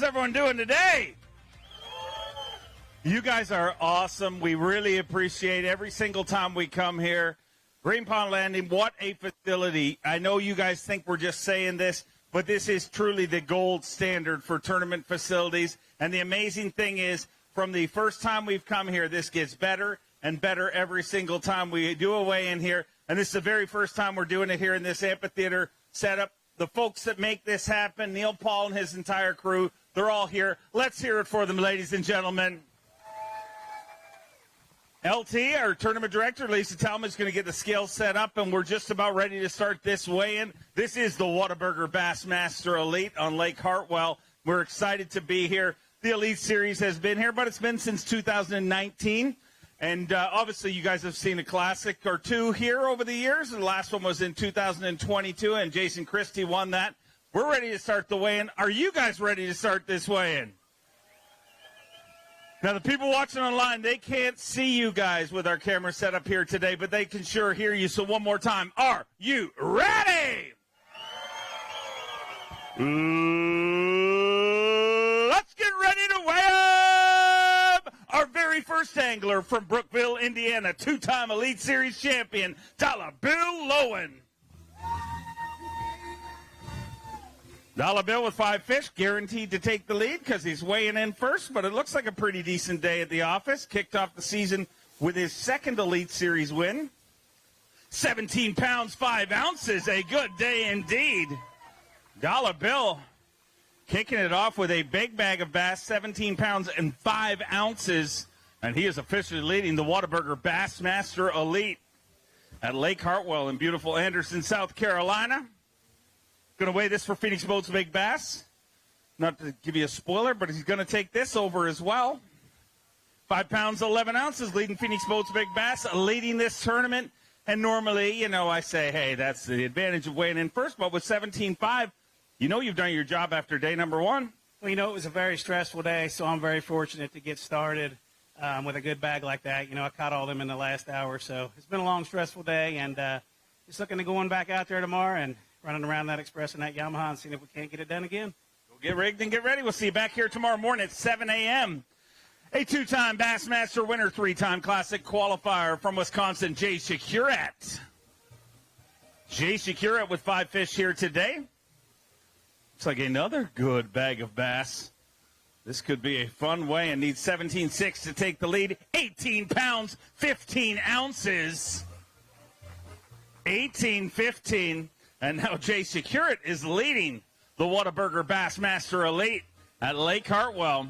everyone doing today? You guys are awesome. We really appreciate every single time we come here. Green Pond Landing, what a facility. I know you guys think we're just saying this, but this is truly the gold standard for tournament facilities. And the amazing thing is, from the first time we've come here, this gets better and better every single time we do a weigh-in here. And this is the very first time we're doing it here in this amphitheater setup. The folks that make this happen, Neil Paul and his entire crew, they're all here. Let's hear it for them, ladies and gentlemen. LT, our tournament director, Lisa Talman, is going to get the scales set up, and we're just about ready to start this weigh-in. This is the Whataburger Bassmaster Elite on Lake Hartwell. We're excited to be here. The Elite Series has been here, but it's been since 2019. And obviously, you guys have seen a classic or two here over the years. The last one was in 2022, and Jason Christie won that. We're ready to start the weigh-in. Are you guys ready to start this weigh-in? Now, the people watching online, they can't see you guys with our camera set up here today, but they can sure hear you. So one more time, are you ready? Let's get ready to weigh up our very first angler from Brookville, Indiana, two-time Elite Series champion, talabilllohen. Dollar Bill with 5 fish, guaranteed to take the lead because he's weighing in first, but it looks like a pretty decent day at the office. Kicked off the season with his second Elite Series win. 17 pounds, 5 ounces, a good day indeed. Dollar Bill kicking it off with a big bag of bass, 17 pounds and 5 ounces, and he is officially leading the Whataburger Bassmaster Elite at Lake Hartwell in beautiful Anderson, South Carolina. Going to weigh this for Phoenix Boats Big Bass. Not to give you a spoiler, but he's going to take this over as well. 5 pounds, 11 ounces, leading Phoenix Boats Big Bass, leading this tournament. And normally, you know, I say, hey, that's the advantage of weighing in first. But with 17.5, you know you've done your job after day number one. Well, you know, it was a very stressful day, so I'm very fortunate to get started with a good bag like that. You know, I caught all them in the last hour, so it's been a long, stressful day. And just looking to going back out there tomorrow and running around that Express and that Yamaha and seeing if we can't get it done again. Go get rigged and get ready. We'll see you back here tomorrow morning at 7 a.m. A two-time Bassmaster winner, three-time Classic qualifier from Wisconsin, Jay Shubert. Jay Shubert with 5 fish here today. Looks like another good bag of bass. This could be a fun weigh and needs 17.6 to take the lead. 18 pounds, 15 ounces. 18-15. And now Jay Shubert is leading the Whataburger Bassmaster Elite at Lake Hartwell.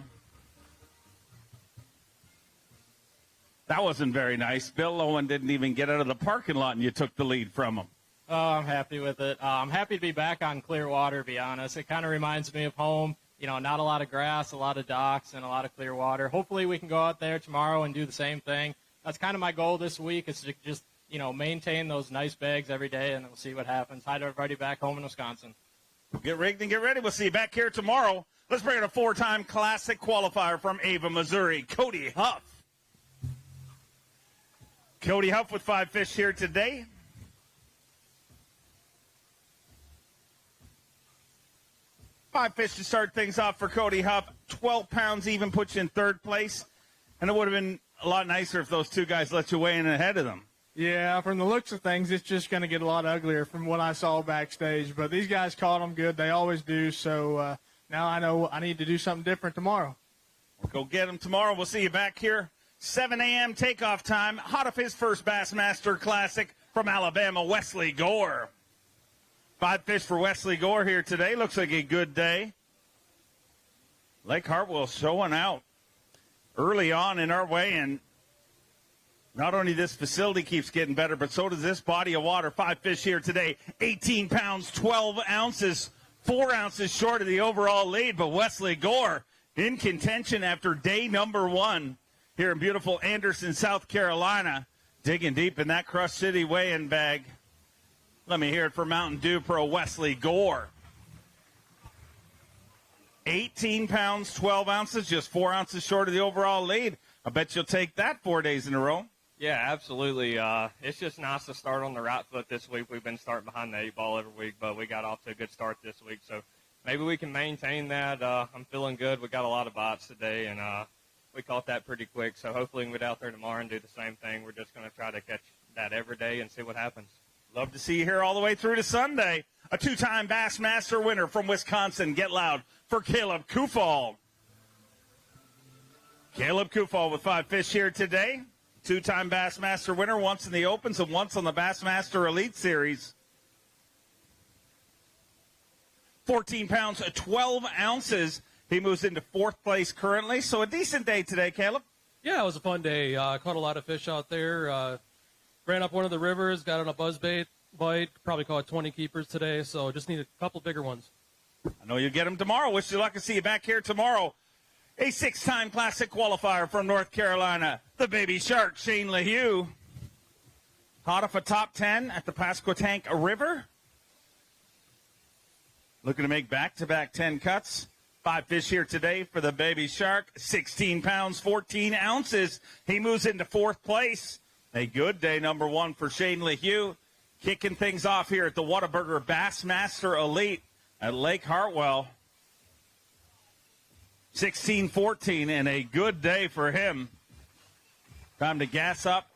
That wasn't very nice. Bill Lowen didn't even get out of the parking lot, and you took the lead from him. Oh, I'm happy with it. I'm happy to be back on clear water, to be honest. It kind of reminds me of home. You know, not a lot of grass, a lot of docks, and a lot of clear water. Hopefully we can go out there tomorrow and do the same thing. That's kind of my goal this week, is to just, you know, maintain those nice bags every day, and we'll see what happens. Hi to everybody back home in Wisconsin. Get rigged and get ready. We'll see you back here tomorrow. Let's bring in a 4-time Classic qualifier from Ava, Missouri, Cody Huff. Cody Huff with 5 fish here today. Five fish to start things off for Cody Huff. 12 pounds even puts you in third place. And it would have been a lot nicer if those two guys let you weigh in ahead of them. Yeah, from the looks of things, it's just going to get a lot uglier from what I saw backstage. But these guys caught them good. They always do. So now I know I need to do something different tomorrow. We'll go get them tomorrow. We'll see you back here. 7 a.m. takeoff time. Hot off his first Bassmaster Classic from Alabama, Wesley Gore. 5 fish for Wesley Gore here today. Looks like a good day. Lake Hartwell showing out early on in our weigh-in. Not only this facility keeps getting better, but so does this body of water. 5 fish here today. 18 pounds, 12 ounces. 4 ounces short of the overall lead, but Wesley Gore in contention after day number one here in beautiful Anderson, South Carolina. Digging deep in that Crush City weigh-in bag. Let me hear it for Mountain Dew Pro Wesley Gore. 18 pounds, 12 ounces, just 4 ounces short of the overall lead. I bet you'll take that 4 days in a row. Yeah, absolutely. It's just nice to start on the right foot this week. We've been starting behind the 8 ball every week, but we got off to a good start this week. So maybe we can maintain that. I'm feeling good. We got a lot of bites today, and we caught that pretty quick. So hopefully we can get out there tomorrow and do the same thing. We're just going to try to catch that every day and see what happens. Love to see you here all the way through to Sunday. A two-time Bassmaster winner from Wisconsin. Get loud for Caleb Kufall. Caleb Kufall with 5 fish here today. Two-time Bassmaster winner, once in the Opens and once on the Bassmaster Elite Series. 14 pounds, 12 ounces. He moves into 4th place currently. So a decent day today, Caleb. Yeah, it was a fun day. Caught a lot of fish out there. Ran up one of the rivers, got on a buzzbait bite. Probably caught 20 keepers today, so just need a couple bigger ones. I know you'll get them tomorrow. Wish you luck to see you back here tomorrow. A 6-time Classic qualifier from North Carolina, the Baby Shark, Shane LaHue. Caught off a top 10 at the Pasquotank River. Looking to make back-to-back 10 cuts. 5 fish here today for the Baby Shark. 16 pounds, 14 ounces. He moves into 4th place. A good day, number 1 for Shane LaHue. Kicking things off here at the Whataburger Bassmaster Elite at Lake Hartwell. 16-14, and a good day for him. Time to gas up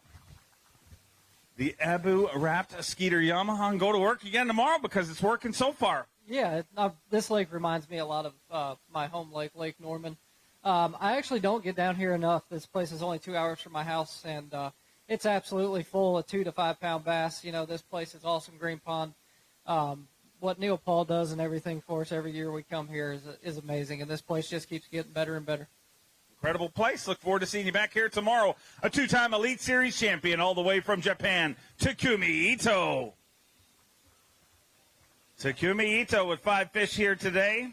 the Abu Wrapped Skeeter Yamaha and go to work again tomorrow because it's working so far. Yeah, this lake reminds me a lot of my home lake, Lake Norman. I actually don't get down here enough. This place is only 2 hours from my house, and it's absolutely full of 2 to 5 pound bass. You know, this place is awesome, Green Pond. What Neil Paul does and everything for us every year we come here is amazing, and this place just keeps getting better and better. Incredible place. Look forward to seeing you back here tomorrow. A 2-time Elite Series champion all the way from Japan, Takumi Ito. Takumi Ito with 5 fish here today.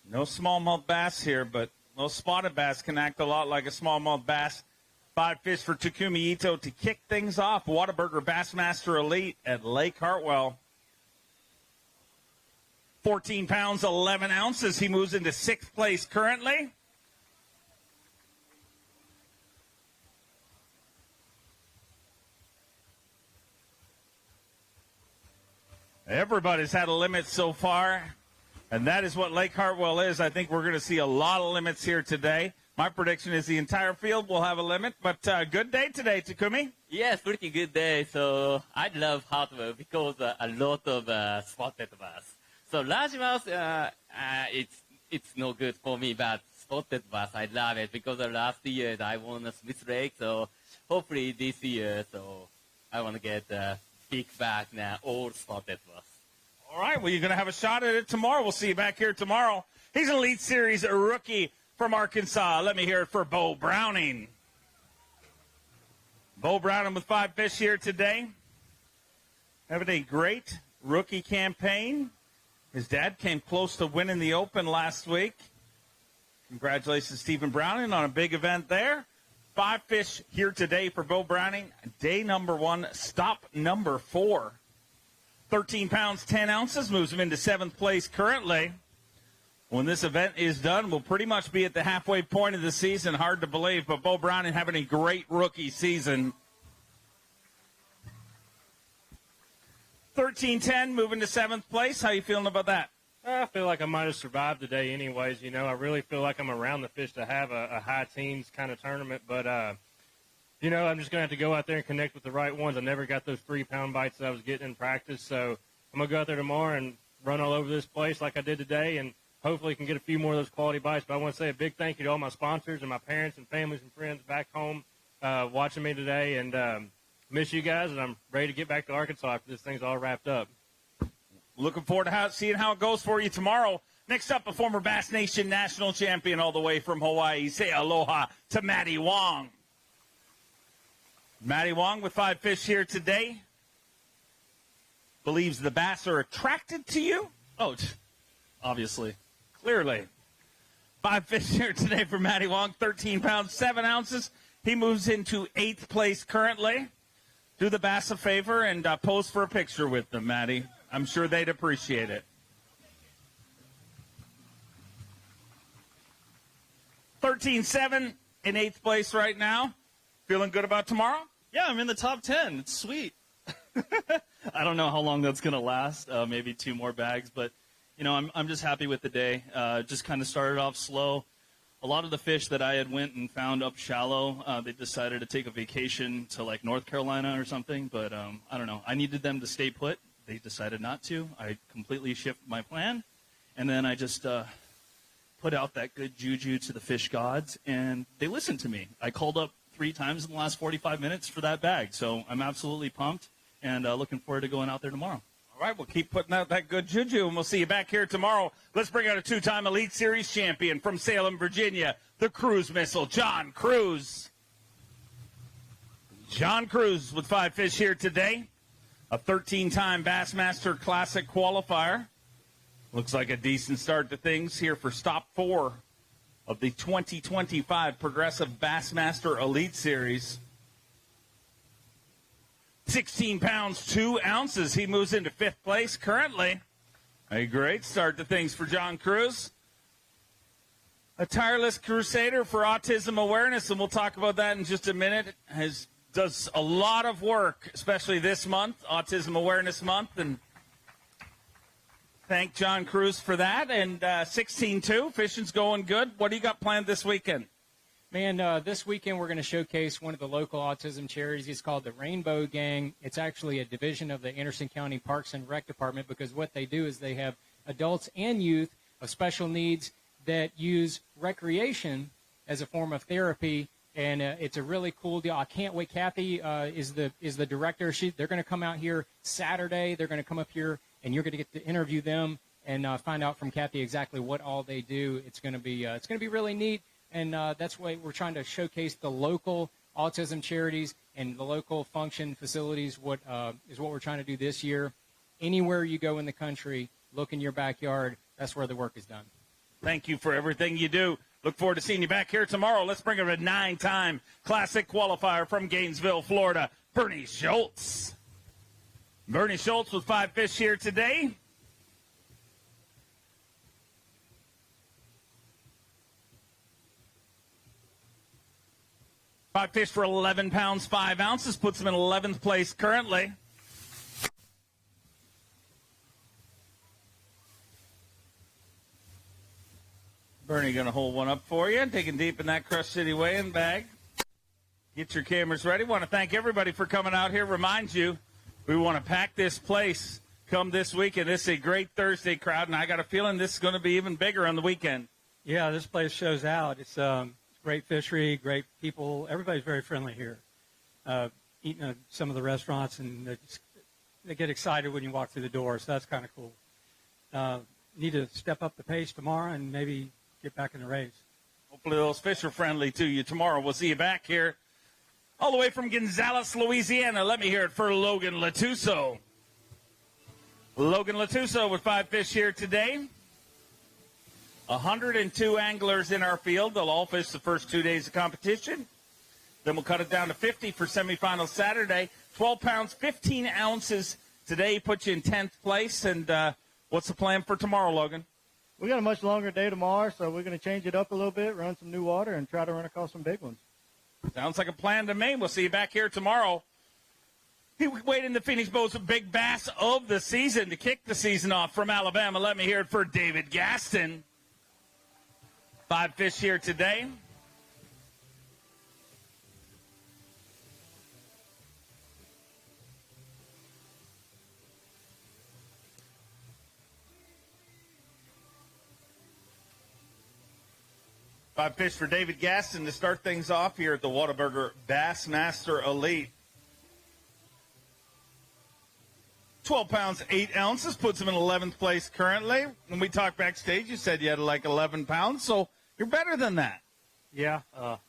No smallmouth bass here, but most spotted bass can act a lot like a smallmouth bass. 5 fish for Takumi Ito to kick things off. Whataburger Bassmaster Elite at Lake Hartwell. 14 pounds, 11 ounces. He moves into 6th place currently. Everybody's had a limit so far, and that is what Lake Hartwell is. I think we're going to see a lot of limits here today. My prediction is the entire field will have a limit, but good day today, Takumi. Yes, pretty good day. So I love Hartwell because a lot of spotted bass. So largemouth, it's no good for me, but spotted bass, I love it because last year I won a Smith Lake. So hopefully this year, so I want to get big back now, all spotted bass. All right, well, you're going to have a shot at it tomorrow. We'll see you back here tomorrow. He's an Elite Series rookie from Arkansas. Let me hear it for Bo Browning. Bo Browning with 5 fish here today. Having a great rookie campaign. His dad came close to winning the Open last week. Congratulations, Stephen Browning, on a big event there. 5 fish here today for Bo Browning. Day number 1, stop number 4. 13 pounds, 10 ounces, moves him into 7th place currently. When this event is done, we'll pretty much be at the halfway point of the season. Hard to believe, but Bo Browning having a great rookie season. 13-10, moving to 7th place. How you feeling about that? I feel like I might have survived today anyways. You know, I really feel like I'm around the fish to have a high teens kind of tournament. But, you know, I'm just going to have to go out there and connect with the right ones. I never got those 3-pound bites that I was getting in practice. So I'm going to go out there tomorrow and run all over this place like I did today, and hopefully can get a few more of those quality bites. But I want to say a big thank you to all my sponsors and my parents and families and friends back home watching me today. And miss you guys, and I'm ready to get back to Arkansas after this thing's all wrapped up. Looking forward to seeing how it goes for you tomorrow. Next up, a former Bass Nation national champion all the way from Hawaii. Say aloha to Matty Wong. Matty Wong with 5 fish here today. Believes the bass are attracted to you? Oh, obviously. Clearly. 5 fish here today for Matty Wong. 13 pounds, 7 ounces. He moves into 8th place currently. Do the bass a favor and pose for a picture with them, Matty. I'm sure they'd appreciate it. 13-7 in 8th place right now. Feeling good about tomorrow? Yeah, I'm in the top 10. It's sweet. I don't know how long that's going to last, maybe 2 more bags. But, you know, I'm just happy with the day. Just kind of started off slow. A lot of the fish that I had went and found up shallow, they decided to take a vacation to, like, North Carolina or something. But I don't know. I needed them to stay put. They decided not to. I completely shifted my plan. And then I just put out that good juju to the fish gods, and they listened to me. I called up 3 times in the last 45 minutes for that bag. So I'm absolutely pumped and looking forward to going out there tomorrow. All right, we'll keep putting out that good juju, and we'll see you back here tomorrow. Let's bring out a 2-time Elite Series champion from Salem, Virginia, the Cruz missile, John Cruz. John Cruz with 5 fish here today. A 13-time Bassmaster Classic qualifier. Looks like a decent start to things here for stop 4 of the 2025 Progressive Bassmaster Elite Series. 16 pounds, 2 ounces. He moves into 5th place currently. A great start to things for John Cruz. A tireless crusader for autism awareness, and we'll talk about that in just a minute. Does a lot of work, especially this month, Autism Awareness Month, and thank John Cruz for that. And 16-2, fishing's going good. What do you got planned this weekend? Man, this weekend we're going to showcase one of the local autism charities. It's called the Rainbow Gang. It's actually a division of the Anderson County Parks and Rec Department, because what they do is they have adults and youth of special needs that use recreation as a form of therapy. And it's a really cool deal. I can't wait. Kathy is the director. They're going to come out here Saturday. They're going to come up here, and you're going to get to interview them and find out from Kathy exactly what all they do. It's going to be really neat, and that's why we're trying to showcase the local autism charities and the local function facilities. What we're trying to do this year. Anywhere you go in the country, look in your backyard. That's where the work is done. Thank you for everything you do. Look forward to seeing you back here tomorrow. Let's bring her a 9-time Classic qualifier from Gainesville, Florida, Bernie Schultz. Bernie Schultz with 5 fish here today. Five fish for 11 pounds, 5 ounces, puts him in 11th place currently. Bernie going to hold one up for you, digging deep in that Crush City weighing bag. Get your cameras ready. Want to thank everybody for coming out here. Remind you, we want to pack this place come this weekend. This is a great Thursday crowd, and I got a feeling this is going to be even bigger on the weekend. Yeah, this place shows out. It's great fishery, great people. Everybody's very friendly here. Eating at some of the restaurants, and they get excited when you walk through the door, so that's kind of cool. Need to step up the pace tomorrow and maybe get back in the race. Hopefully those fish are friendly to you tomorrow. We'll see you back here all the way from Gonzales, Louisiana. Let me hear it for Logan Latuso. Logan Latuso with 5 fish here today. 102 anglers in our field. They'll all fish the first 2 days of competition. Then we'll cut it down to 50 for semifinals Saturday. 12 pounds, 15 ounces today puts you in 10th place. And what's the plan for tomorrow, Logan? We got a much longer day tomorrow, so we're going to change it up a little bit, run some new water, and try to run across some big ones. Sounds like a plan to me. We'll see you back here tomorrow. He weighed in the Phoenix Boats big bass of the season to kick the season off from Alabama. Let me hear it for David Gaston. 5 fish here today. Five fish for David Gaston to start things off here at the Whataburger Bassmaster Elite. 12 pounds, 8 ounces, puts him in 11th place currently. When we talked backstage, you said you had like 11 pounds, so you're better than that. Yeah, I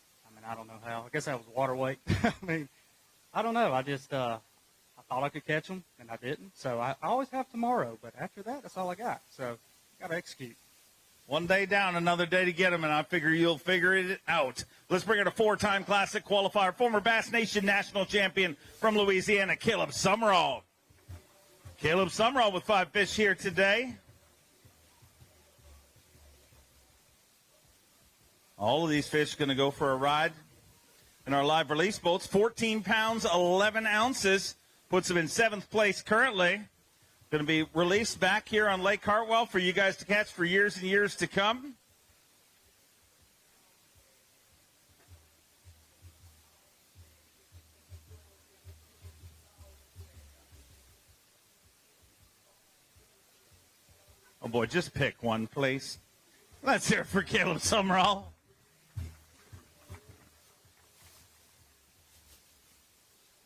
don't know how. I guess that was water weight. I don't know. I thought I could catch them, and I didn't. So I always have tomorrow, but after that, that's all I got. So got to execute. One day down, another day to get them, and I figure you'll figure it out. Let's bring it a 4-time Classic qualifier, former Bass Nation national champion from Louisiana, Caleb Summerall. Caleb Summerall with 5 fish here today. All of these fish going to go for a ride in our live release boats. 14 pounds, 11 ounces. puts him in 7th place currently. Going to be released back here on Lake Hartwell for you guys to catch for years and years to come. Oh, boy, just pick one, please. Let's hear it for Caleb Summerall.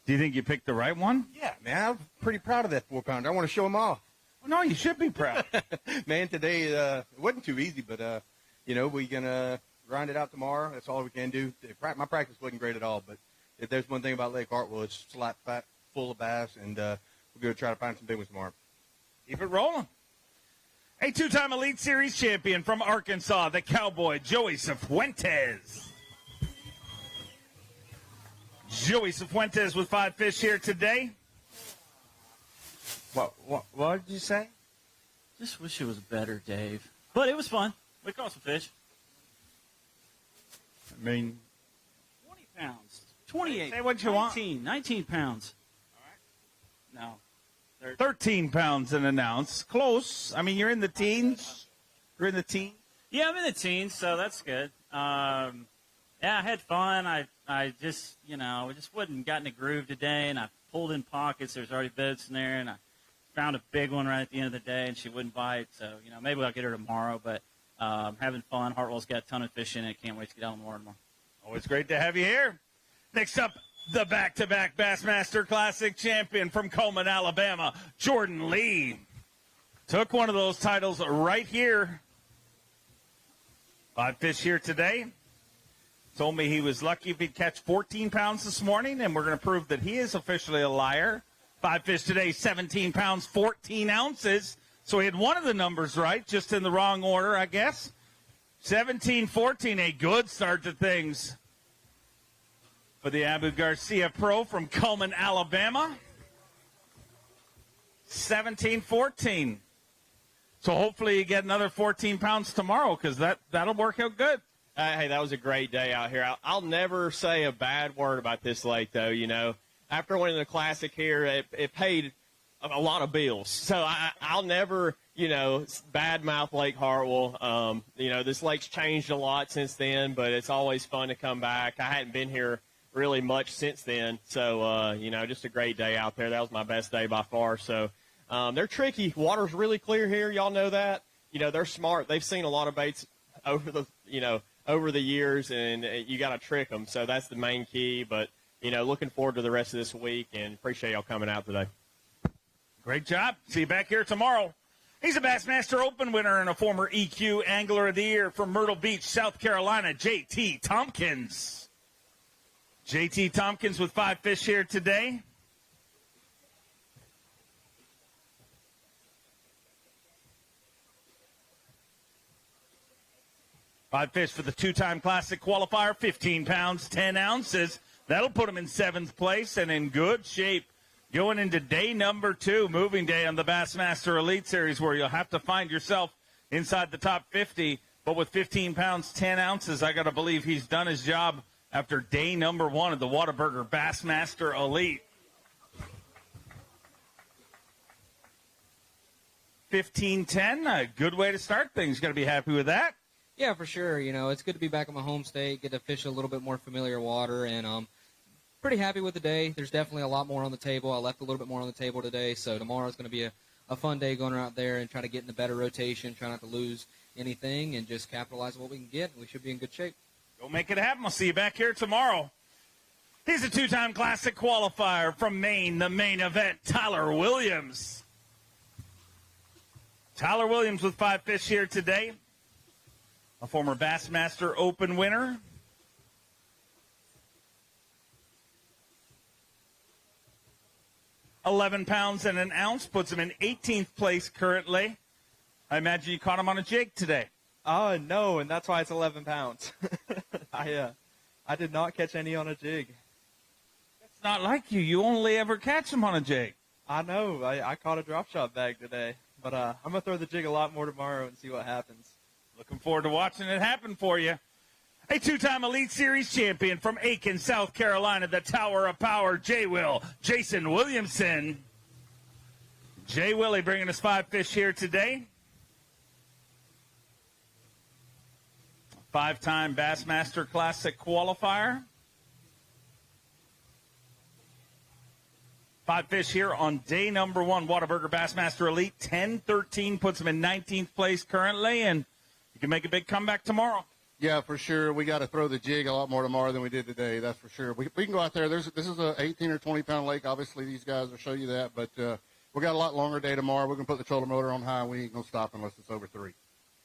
Do you think you picked the right one? Yeah, man, I'm pretty proud of that 4-pounder. I want to show them off. Well, no, you should be proud. Man, today it wasn't too easy, but, we're going to grind it out tomorrow. That's all we can do. My practice wasn't great at all, but if there's one thing about Lake Hartwell, it's slap fat, full of bass, and we're going to try to find some big ones tomorrow. Keep it rolling. A 2-time Elite Series champion from Arkansas, the Cowboy, Joey Cifuentes. Joey Cifuentes with 5 fish here today. What did you say? Just wish it was better, Dave. But it was fun. We caught some fish. I mean, 20 pounds. 28. Say what you 19 pounds. All right. No. 13 pounds in an ounce. Close. I mean, you're in the teens. You're in the teens. Yeah, I'm in the teens, so that's good. Yeah, I had fun. I just, we just wasn't got in a groove today, and I pulled in pockets. There's already boats in there, and I found a big one right at the end of the day, and she wouldn't bite. So, maybe I'll get her tomorrow, but having fun. Hartwell's got a ton of fish in it. Can't wait to get out on the water tomorrow. Always great to have you here. Next up, the back-to-back Bassmaster Classic champion from Coleman, Alabama, Jordan Lee. Took one of those titles right here. 5 fish here today. Told me he was lucky if he'd catch 14 pounds this morning, and we're going to prove that he is officially a liar. 5 fish today, 17 pounds, 14 ounces. So he had one of the numbers right, just in the wrong order, I guess. 17-14, a good start to things for the Abu Garcia Pro from Coleman, Alabama. 17-14. So hopefully you get another 14 pounds tomorrow, because that'll work out good. Hey, that was a great day out here. I'll never say a bad word about this lake, though. After winning the Classic here, it paid a lot of bills. So I'll never, badmouth Lake Hartwell. This lake's changed a lot since then, but it's always fun to come back. I hadn't been here really much since then. So, just a great day out there. That was my best day by far. So they're tricky. Water's really clear here. Y'all know that. They're smart. They've seen a lot of baits over the years, and you got to trick them. So that's the main key. But, looking forward to the rest of this week, and appreciate y'all coming out today. Great job. See you back here tomorrow. He's a Bassmaster Open winner and a former EQ Angler of the Year from Myrtle Beach, South Carolina, JT Tomkins. JT Tomkins with 5 fish here today. Five fish for the 2-time Classic qualifier, 15 pounds, 10 ounces. That'll put him in 7th place and in good shape going into day number 2, moving day on the Bassmaster Elite Series, where you'll have to find yourself inside the top 50. But with 15 pounds, 10 ounces, I got to believe he's done his job after day number 1 of the Whataburger Bassmaster Elite. 15-10, a good way to start things. Got to be happy with that. Yeah, for sure. It's good to be back in my home state, get to fish a little bit more familiar water, and pretty happy with the day. There's definitely a lot more on the table. I left a little bit more on the table today, so tomorrow's going to be a fun day going out there and try to get in a better rotation, try not to lose anything, and just capitalize on what we can get. We should be in good shape. Go make it happen. We'll see you back here tomorrow. He's a 2-time Classic qualifier from Maine, the main event, Tyler Williams. Tyler Williams with 5 fish here today. A former Bassmaster Open winner. $11 pounds and an ounce puts him in 18th place currently. I imagine you caught him on a jig today. No, and that's why it's 11 pounds. I did not catch any on a jig. That's not like you. You only ever catch them on a jig. I know. I caught a drop shot bag today. But I'm going to throw the jig a lot more tomorrow and see what happens. Looking forward to watching it happen for you. A two-time Elite Series champion from Aiken, South Carolina, the Tower of Power, J-Will, Jason Williamson. J. Willie bringing us 5 fish here today. 5-time Bassmaster Classic qualifier. 5 fish here on day number 1. Whataburger Bassmaster Elite 10-13 puts him in 19th place currently, and you can make a big comeback tomorrow. Yeah, for sure. We got to throw the jig a lot more tomorrow than we did today. That's for sure. We can go out there. This is a 18 or 20-pound lake. Obviously, these guys will show you that, but we got a lot longer day tomorrow. We're going to put the trolling motor on high. We ain't going to stop unless it's over 3.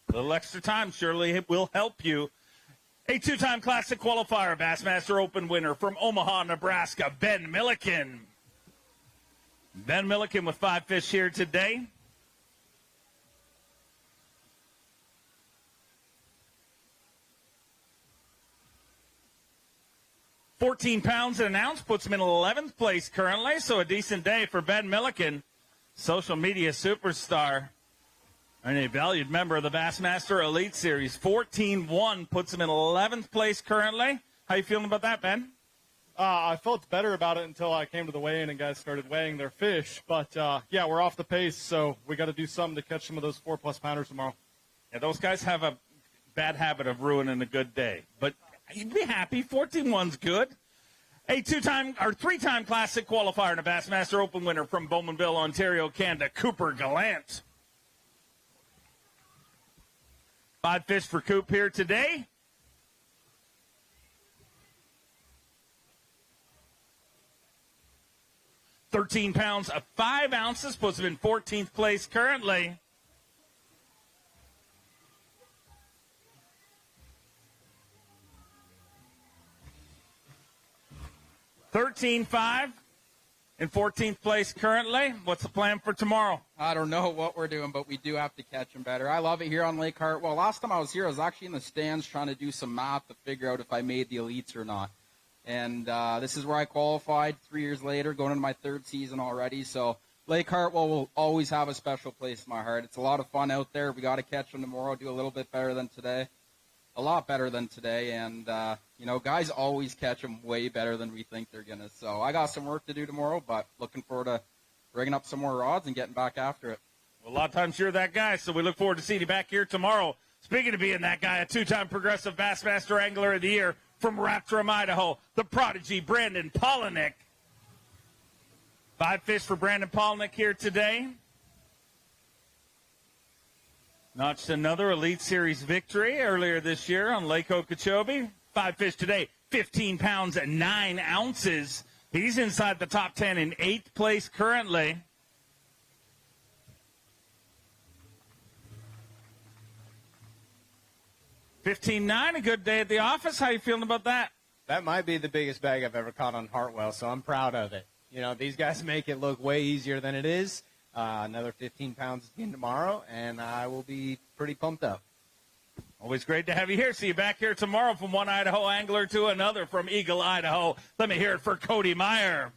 A little extra time surely it will help you. A 2-time Classic qualifier, Bassmaster Open winner from Omaha, Nebraska, Ben Milligan. Ben Milligan with 5 fish here today. £14 an ounce puts him in 11th place currently, so a decent day for Ben Milligan, social media superstar and a valued member of the Bassmaster Elite Series. 14-1 puts him in 11th place currently. How you feeling about that, Ben? I felt better about it until I came to the weigh-in and guys started weighing their fish. But, yeah, we're off the pace, so we got to do something to catch some of those 4+ pounders tomorrow. Yeah, those guys have a bad habit of ruining a good day. But you'd be happy. 14-1's good. A 3-time Classic qualifier and a Bassmaster Open winner from Bowmanville, Ontario, Canada, Cooper Gallant. 5 fish for Coop here today. £13 of 5 ounces puts him in 14th place currently. $13.5 in 14th place currently. What's the plan for tomorrow? I don't know what we're doing, but we do have to catch them better. I love it here on Lake Hartwell. Last time I was here, I was actually in the stands trying to do some math to figure out if I made the elites or not. And this is where I qualified 3 years later, going into my 3rd season already. So Lake Hartwell will always have a special place in my heart. It's a lot of fun out there. We got to catch them tomorrow, do a little bit better than today. A lot better than today, and, guys always catch them way better than we think they're going to. So I got some work to do tomorrow, but looking forward to rigging up some more rods and getting back after it. Well, a lot of times you're that guy, so we look forward to seeing you back here tomorrow. Speaking of being that guy, a 2-time Progressive Bassmaster Angler of the Year from Rathdrum, Idaho, the prodigy Brandon Pollen. 5 fish for Brandon Pollen here today. Notched another Elite Series victory earlier this year on Lake Okeechobee. 5 fish today, 15 pounds and 9 ounces. He's inside the top 10 in 8th place currently. $15.9, a good day at the office. How you feeling about that? That might be the biggest bag I've ever caught on Hartwell, so I'm proud of it. You know, these guys make it look way easier than it is. Another 15 pounds again tomorrow, and I will be pretty pumped up. Always great to have you here. See you back here tomorrow from one Idaho angler to another from Eagle, Idaho. Let me hear it for Cody Meyer.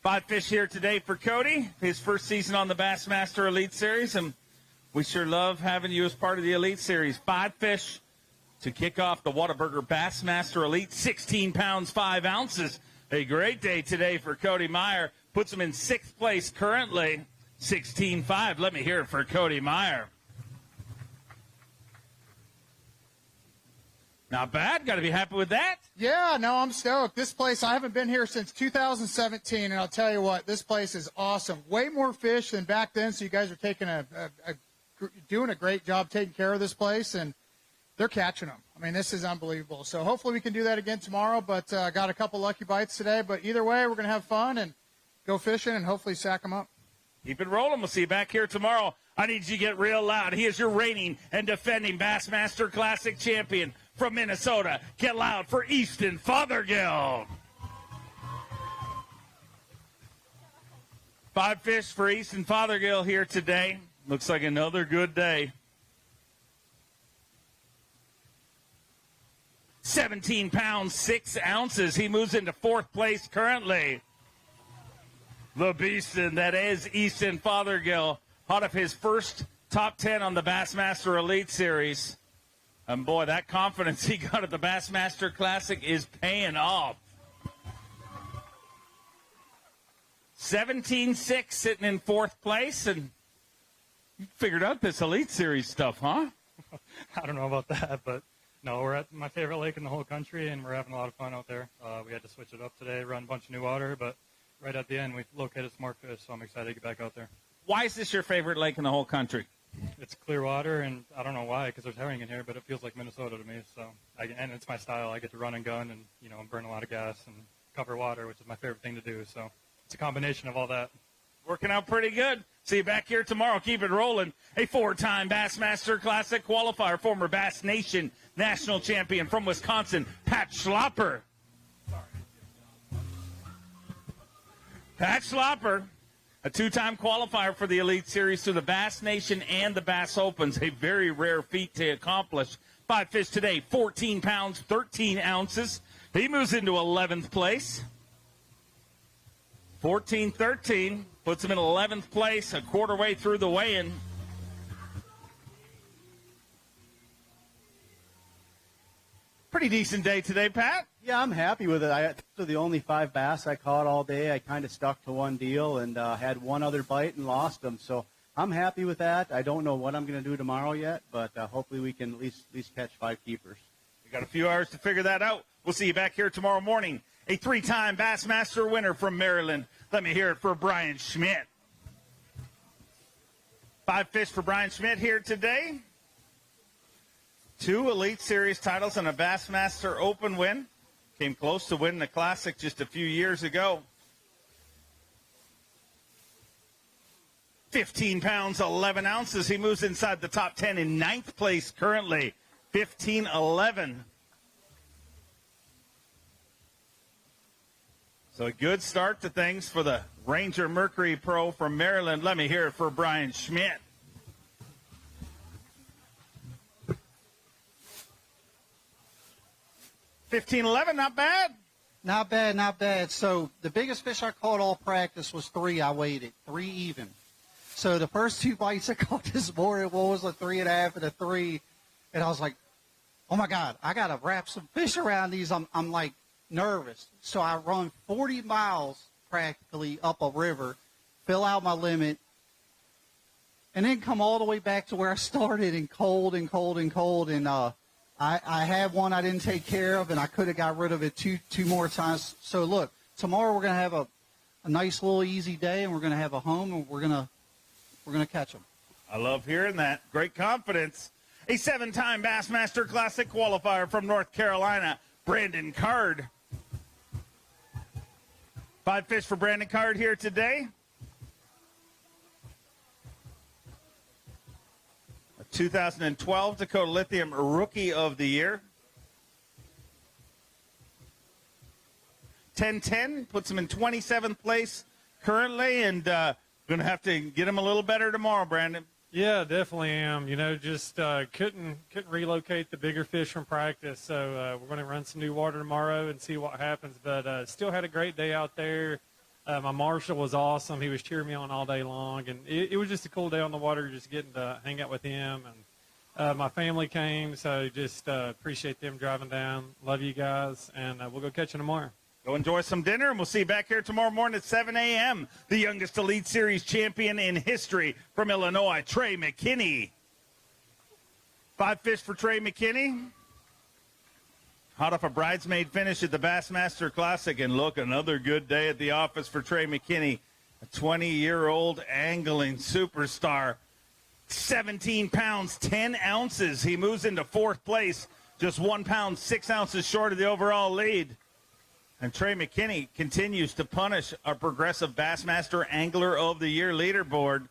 5 fish here today for Cody. His first season on the Bassmaster Elite Series, and we sure love having you as part of the Elite Series. 5 fish to kick off the Whataburger Bassmaster Elite, 16 pounds, 5 ounces. A great day today for Cody Meyer. Puts him in 6th place currently, 16.5. Let me hear it for Cody Meyer. Not bad. Got to be happy with that. Yeah, no, I'm stoked. This place, I haven't been here since 2017, and I'll tell you what, this place is awesome. Way more fish than back then, so you guys are taking doing a great job taking care of this place, and they're catching them. I mean, this is unbelievable. So hopefully we can do that again tomorrow, but got a couple lucky bites today. But either way, we're going to have fun and go fishing and hopefully sack them up. Keep it rolling. We'll see you back here tomorrow. I need you to get real loud. He is your reigning and defending Bassmaster Classic champion from Minnesota. Get loud for Easton Fothergill. 5 fish for Easton Fothergill here today. Looks like another good day. 17 pounds, 6 ounces. He moves into 4th place currently. The beastin' that is Easton Fothergill, out of his first top 10 on the Bassmaster Elite Series. And, boy, that confidence he got at the Bassmaster Classic is paying off. 17-6 sitting in fourth place, and you figured out this Elite Series stuff, huh? I don't know about that, but no, we're at my favorite lake in the whole country, and we're having a lot of fun out there. We had to switch it up today, run a bunch of new water, but right at the end we located smart fish, so I'm excited to get back out there. Why is this your favorite lake in the whole country? It's clear water, and I don't know why, because there's herring in here, but it feels like Minnesota to me. So, and it's my style. I get to run and gun, and burn a lot of gas and cover water, which is my favorite thing to do. So, it's a combination of all that. Working out pretty good. See you back here tomorrow. Keep it rolling. A 4-time Bassmaster Classic qualifier, former Bass Nation national champion from Wisconsin, Patschlopper. Patschlopper, a 2-time qualifier for the Elite Series through the Bass Nation and the Bass Opens. A very rare feat to accomplish. 5 fish today, 14 pounds, 13 ounces. He moves into 11th place. 14-13 puts him in 11th place, a quarter way through the weigh-in. Pretty decent day today, Pat. Yeah, I'm happy with it. Those are the only 5 bass I caught all day. I kind of stuck to one deal and had one other bite and lost them. So I'm happy with that. I don't know what I'm going to do tomorrow yet, but hopefully we can at least catch 5 keepers. We got a few hours to figure that out. We'll see you back here tomorrow morning. A 3-time Bassmaster winner from Maryland. Let me hear it for Brian Schmidt. 5 fish for Brian Schmidt here today. 2 Elite Series titles and a Bassmaster Open win. Came close to winning the Classic just a few years ago. 15 pounds, 11 ounces. He moves inside the top 10 in 9th place currently. 15-11. So a good start to things for the Ranger Mercury Pro from Maryland. Let me hear it for Brian Schmidt. $15.11, not bad. Not bad, not bad. So the biggest fish I caught all practice was 3. I weighed it, 3 even. So the first 2 bites I caught this morning, one was a 3.5 and a 3, and I was like, oh my God, I gotta wrap some fish around these. I'm like nervous. So I run 40 miles practically up a river, fill out my limit, and then come all the way back to where I started in cold. And I had one I didn't take care of, and I could have got rid of it two more times. So look, tomorrow we're gonna have a nice little easy day, and we're gonna have a home, and we're gonna catch them. I love hearing that. Great confidence. A 7-time Bassmaster Classic qualifier from North Carolina, Brandon Card. 5 fish for Brandon Card here today. A 2012 Dakota Lithium Rookie of the Year. 10-10 puts him in 27th place currently, and going to have to get him a little better tomorrow, Brandon. Yeah, definitely am. Just couldn't relocate the bigger fish from practice, so we're going to run some new water tomorrow and see what happens. But still had a great day out there. My marshal was awesome. He was cheering me on all day long, and it was just a cool day on the water, just getting to hang out with him. And my family came, so just appreciate them driving down. Love you guys, and we'll go catch you tomorrow. Go enjoy some dinner, and we'll see you back here tomorrow morning at 7 a.m. The youngest Elite Series champion in history from Illinois, Trey Mckini. 5 fish for Trey Mckini. Hot off a bridesmaid finish at the Bassmaster Classic, and look, another good day at the office for Trey Mckini, a 20-year-old angling superstar. 17 pounds, 10 ounces. He moves into 4th place, just 1 pound, 6 ounces short of the overall lead. And Trey Mckini continues to punish our Progressive Bassmaster Angler of the Year leaderboard.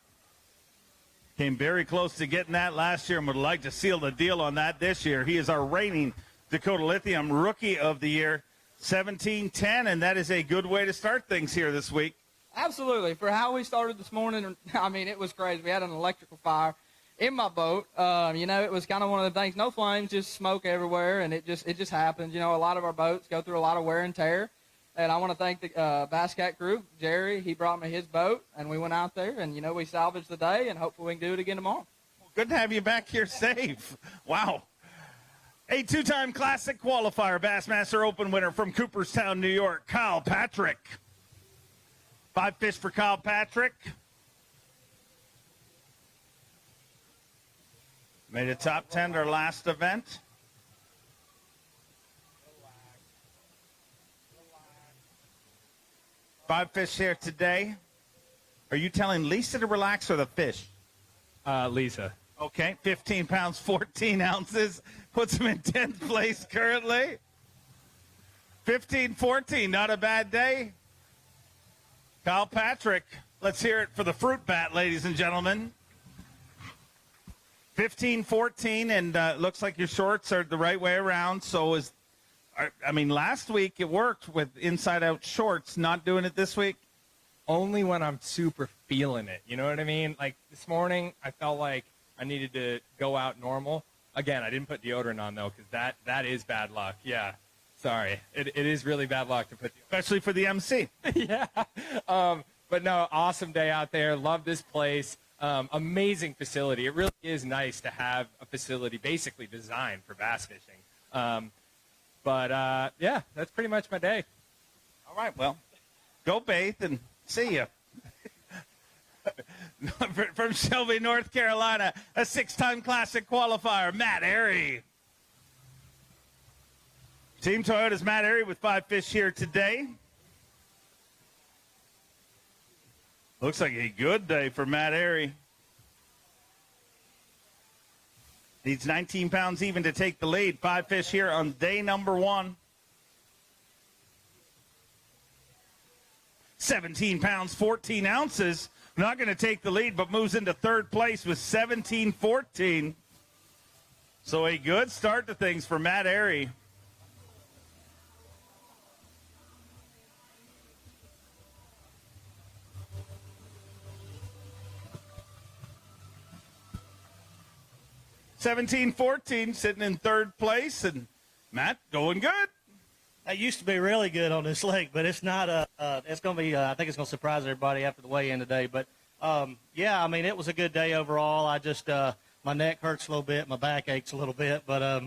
Came very close to getting that last year and would like to seal the deal on that this year. He is our reigning Dakota Lithium Rookie of the Year, 17-10, and that is a good way to start things here this week. Absolutely. For how we started this morning, I mean, it was crazy. We had an electrical fire in my boat. It was kind of one of the things, no flames, just smoke everywhere, and it just happens. A lot of our boats go through a lot of wear and tear, and I want to thank the Bass Cat Group. Jerry, he brought me his boat, and we went out there, and, we salvaged the day, and hopefully we can do it again tomorrow. Well, good to have you back here safe. Wow. A two-time Classic qualifier Bassmaster Open winner from Cooperstown, New York, Kyle Patrick. 5 fish for Kyle Patrick. Made a top 10 our last event. Five fish here today. Are you telling Lisa to relax or the fish? Lisa. Okay, 15 pounds, 14 ounces. Puts him in 10th place currently. 15-14, not a bad day. Kyle Patrick, let's hear it for the fruit bat, ladies and gentlemen. 15-14, and looks like your shorts are the right way around. So last week it worked with inside-out shorts. Not doing it this week? Only when I'm super feeling it. You know what I mean? Like this morning, I felt like I needed to go out normal. Again, I didn't put deodorant on, though, because that is bad luck. Yeah. Sorry. It is really bad luck to put deodorant. Especially for the MC. Yeah. But no, awesome day out there. Love this place. Amazing facility. It really is nice to have a facility basically designed for bass fishing. Yeah, that's pretty much my day. All right, well, go bathe and see you. From Shelby, North Carolina, a 6-time Classic qualifier, Matt Airy. Team Toyota's Matt Airy with 5 fish here today. Looks like a good day for Matt Airy. Needs 19 pounds even to take the lead. 5 fish here on day number 1. 17 pounds, 14 ounces. Not going to take the lead, but moves into 3rd place with 17-14. So a good start to things for Matt Airy. (17-14) sitting in 3rd place, and Matt going good. I used to be really good on this lake, but it's not. It's going to be. I think it's going to surprise everybody after the weigh-in today. But yeah, I mean, it was a good day overall. I just my neck hurts a little bit, my back aches a little bit, but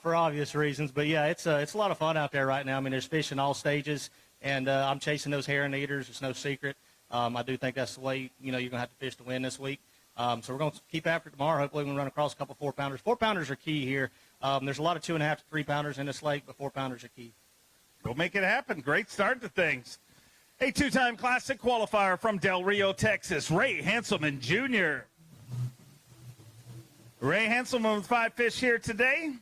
for obvious reasons. But yeah, it's a lot of fun out there right now. I mean, there's fish in all stages, and I'm chasing those herring eaters. It's no secret. I do think that's the way you're going to have to fish to win this week. So we're going to keep after it tomorrow. Hopefully we can run across a couple 4-pounders. 4-pounders are key here. There's a lot of 2.5 to 3-pounders in this lake, but 4-pounders are key. Go make it happen. Great start to things. A 2-time Classic qualifier from Del Rio, Texas, Ray Hanselman Jr. Ray Hanselman with 5 fish here today.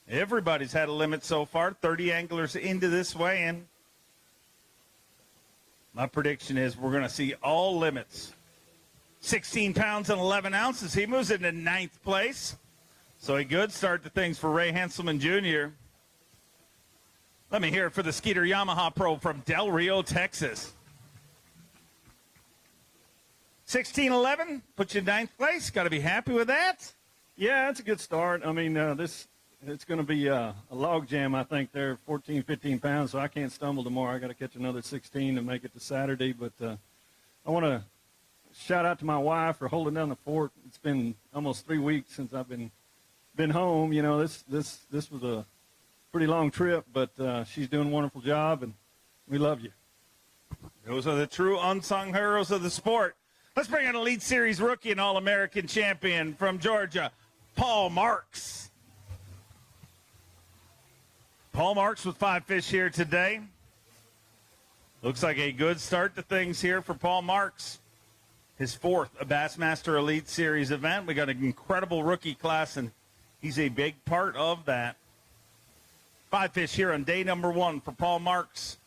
Everybody's had a limit so far. 30 anglers into this weigh-in. My prediction is we're going to see all limits. 16 pounds and 11 ounces. He moves into 9th place. So a good start to things for Ray Hanselman Jr. Let me hear it for the Skeeter Yamaha Pro from Del Rio, Texas. 16-11, put you in 9th place. Got to be happy with that. Yeah, it's a good start. I mean, it's going to be a log jam, I think, there, 14, 15 pounds, so I can't stumble tomorrow. I got to catch another 16 to make it to Saturday. But I want to shout out to my wife for holding down the fort. It's been almost 3 weeks since I've been home. You know, this was a pretty long trip, but she's doing a wonderful job, and we love you. Those are the true unsung heroes of the sport. Let's bring in Elite Series rookie and All-American champion from Georgia, Paul Marks. Paul Marks with 5 fish here today. Looks like a good start to things here for Paul Marks. His 4th Bassmaster Elite Series event. We got an incredible rookie class, and he's a big part of that. 5 fish here on day number 1 for Paul Marks.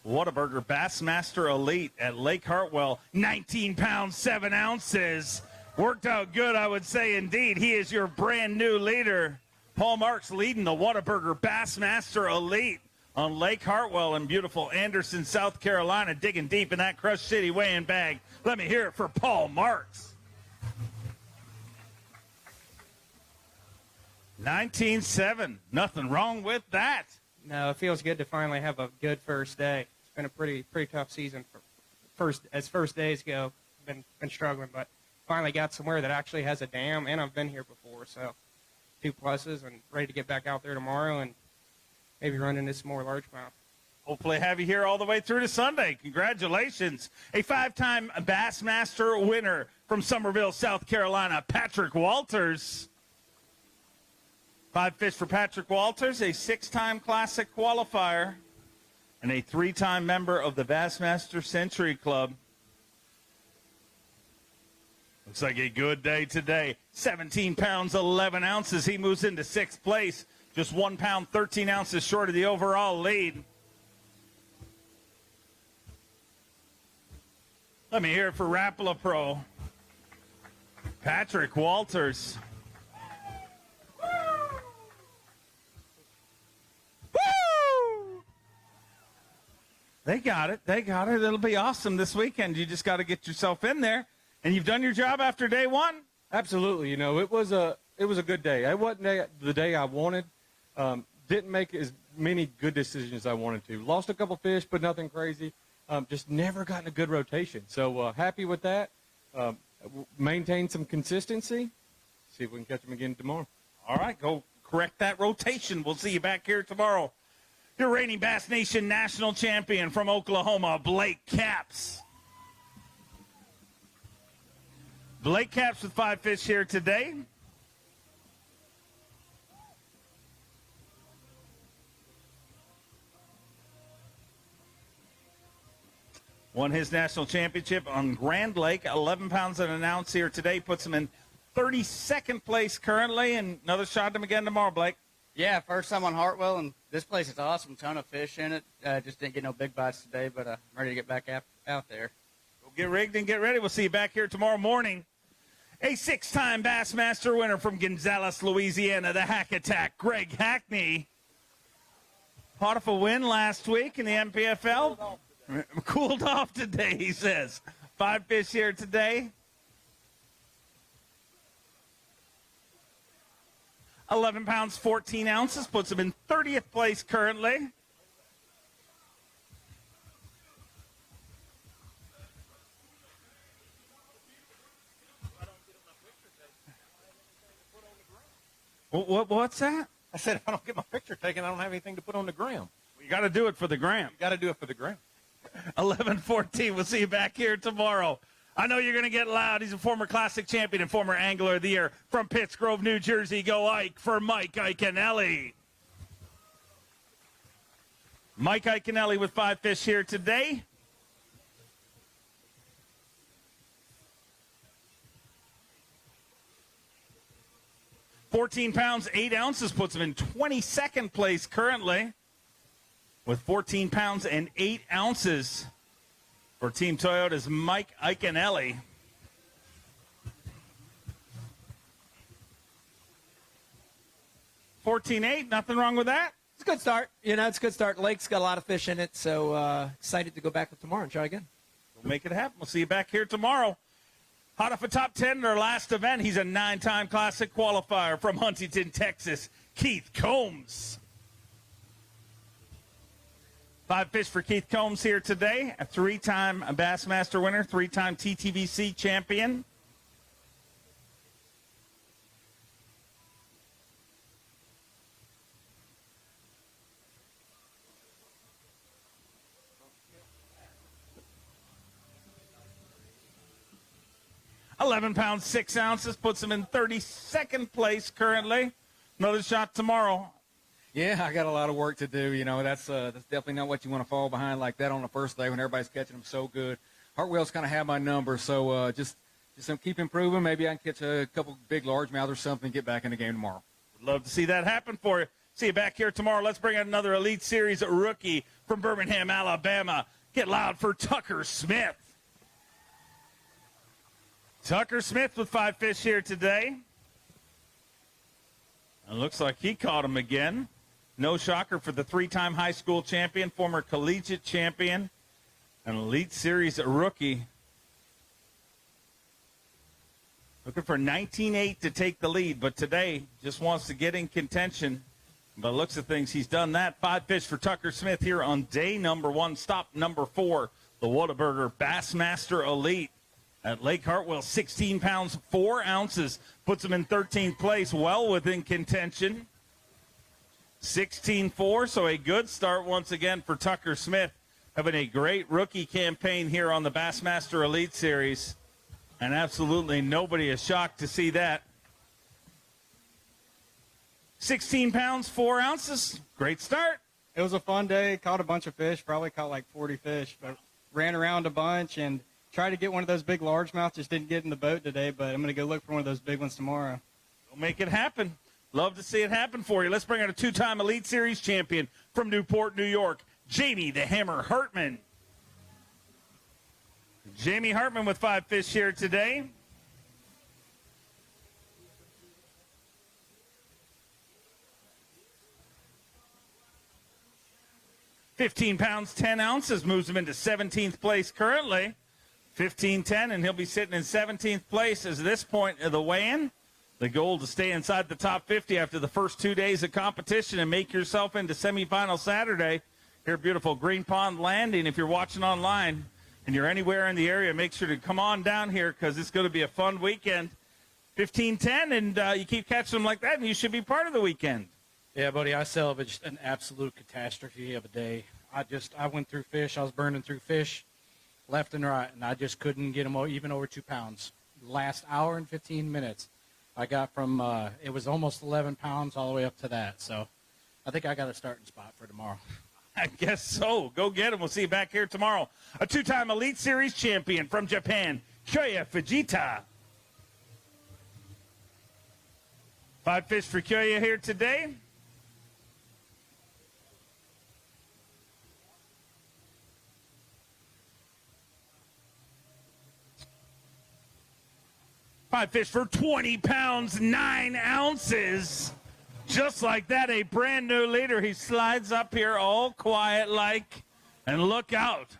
Whataburger Bassmaster Elite at Lake Hartwell. 19 pounds, 7 ounces. Worked out good, I would say, indeed. He is your brand new leader. Paul Marks leading the Whataburger Bassmaster Elite on Lake Hartwell in beautiful Anderson, South Carolina, digging deep in that Crush City weighing bag. Let me hear it for Paul Marks. 19-7. Nothing wrong with that. No, it feels good to finally have a good first day. It's been a pretty tough season as first days go. Been struggling, but finally got somewhere that actually has a dam, and I've been here before, so 2 pluses, and ready to get back out there tomorrow and maybe run into some more largemouth. Hopefully have you here all the way through to Sunday. Congratulations. A 5-time Bassmaster winner from Summerville, South Carolina, Patrick Walters. 5 fish for Patrick Walters, a 6-time Classic qualifier, and a 3-time member of the Bassmaster Century Club. Looks like a good day today. 17 pounds, 11 ounces. He moves into 6th place. Just 1 pound, 13 ounces short of the overall lead. Let me hear it for Rapala Pro. Patrick Walters. Woo! They got it. They got it. It'll be awesome this weekend. You just got to get yourself in there. And you've done your job after day one? Absolutely. You know, it was a good day. It wasn't the day I wanted. Didn't make as many good decisions as I wanted to. Lost a couple fish, but nothing crazy. Just never gotten a good rotation. So happy with that. Maintain some consistency. See if we can catch them again tomorrow. All right, go correct that rotation. We'll see you back here tomorrow. Your reigning Bass Nation national champion from Oklahoma, Blake Capps. Blake Capps with 5 fish here today. Won his national championship on Grand Lake, 11 pounds and an ounce here today. Puts him in 32nd place currently, and another shot at him again tomorrow, Blake. Yeah, first time on Hartwell, and this place is awesome. Ton of fish in it. Just didn't get no big bites today, but I'm ready to get back out there. Go get rigged and get ready. We'll see you back here tomorrow morning. A 6-time Bassmaster winner from Gonzales, Louisiana, the Hack Attack, Greg Hackne. Part of a win last week in the MPFL. Cooled off today, he says. 5 fish here today. 11 pounds, 14 ounces. Puts him in 30th place currently. What's that? I said if I don't get my picture taken, I don't have anything to put on the gram. You got to do it for the gram. You got to do it for the gram. 11:14. We'll see you back here tomorrow. I know you're going to get loud. He's a former Classic champion and former Angler of the Year from Pittsgrove, New Jersey. Go Ike for Mike Iikenelli. Mike Iikenelli with 5 fish here today. $14 pounds, 8 ounces puts him in 22nd place currently with 14 pounds and 8 ounces for Team Toyota's Mike Iikenelli. $14.8, nothing wrong with that. It's a good start. You know, it's a good start. Lake's got a lot of fish in it, so excited to go back tomorrow and try again. We'll make it happen. We'll see you back here tomorrow. Hot off a top 10 in our last event, he's a 9-time Classic qualifier from Huntington, Texas, Keith Combs. 5 fish for Keith Combs here today, a 3-time Bassmaster winner, 3-time TTVC champion. $11 pounds, 6 ounces, puts him in 32nd place currently. Another shot tomorrow. Yeah, I got a lot of work to do. You know, that's definitely not what you want to fall behind like that on the first day when everybody's catching them so good. Hartwell's kind of had my number, so just keep improving. Maybe I can catch a couple big largemouth or something, get back in the game tomorrow. Would love to see that happen for you. See you back here tomorrow. Let's bring out another Elite Series rookie from Birmingham, Alabama. Get loud for Tucker Smith. Tucker Smith with 5 fish here today. It looks like he caught him again. No shocker for the 3-time high school champion, former collegiate champion, an Elite Series rookie. Looking for 19.8 to take the lead, but today just wants to get in contention. By the looks of things, he's done that. 5 fish for Tucker Smith here on day number 1, stop number 4, the Whataburger Bassmaster Elite. At Lake Hartwell, 16 pounds, 4 ounces, puts him in 13th place, well within contention. 16-4, so a good start once again for Tucker Smith, having a great rookie campaign here on the Bassmaster Elite Series. And absolutely nobody is shocked to see that. 16 pounds, 4 ounces. Great start. It was a fun day. Caught a bunch of fish. Probably caught like 40 fish, but ran around a bunch and tried to get one of those big largemouth. Just didn't get in the boat today, but I'm going to go look for one of those big ones tomorrow. We'll make it happen. Love to see it happen for you. Let's bring out a 2-time Elite Series champion from Newport, New York, Jamie the Hammer Hartman. Jamie Hartman with 5 fish here today. $15 pounds, 10 ounces, moves him into 17th place currently. 15-10, and he'll be sitting in 17th place as this point of the weigh-in. The goal to stay inside the top 50 after the first 2 days of competition and make yourself into semifinal Saturday here at beautiful Green Pond Landing. If you're watching online and you're anywhere in the area, make sure to come on down here because it's going to be a fun weekend. 15-10, and you keep catching them like that, and you should be part of the weekend. Yeah, buddy, I salvaged an absolute catastrophe of a day. I went through fish. I was burning through fish left and right, and I just couldn't get them even over 2 pounds. Last hour and 15 minutes, I got from, it was almost 11 pounds all the way up to that. So I think I got a starting spot for tomorrow. I guess so. Go get him. We'll see you back here tomorrow. A 2-time Elite Series champion from Japan, Koya Fujita. 5 fish for Koya here today. Five fish for 20 pounds, 9 ounces. Just like that, a brand new leader. He slides up here all quiet like, and look out.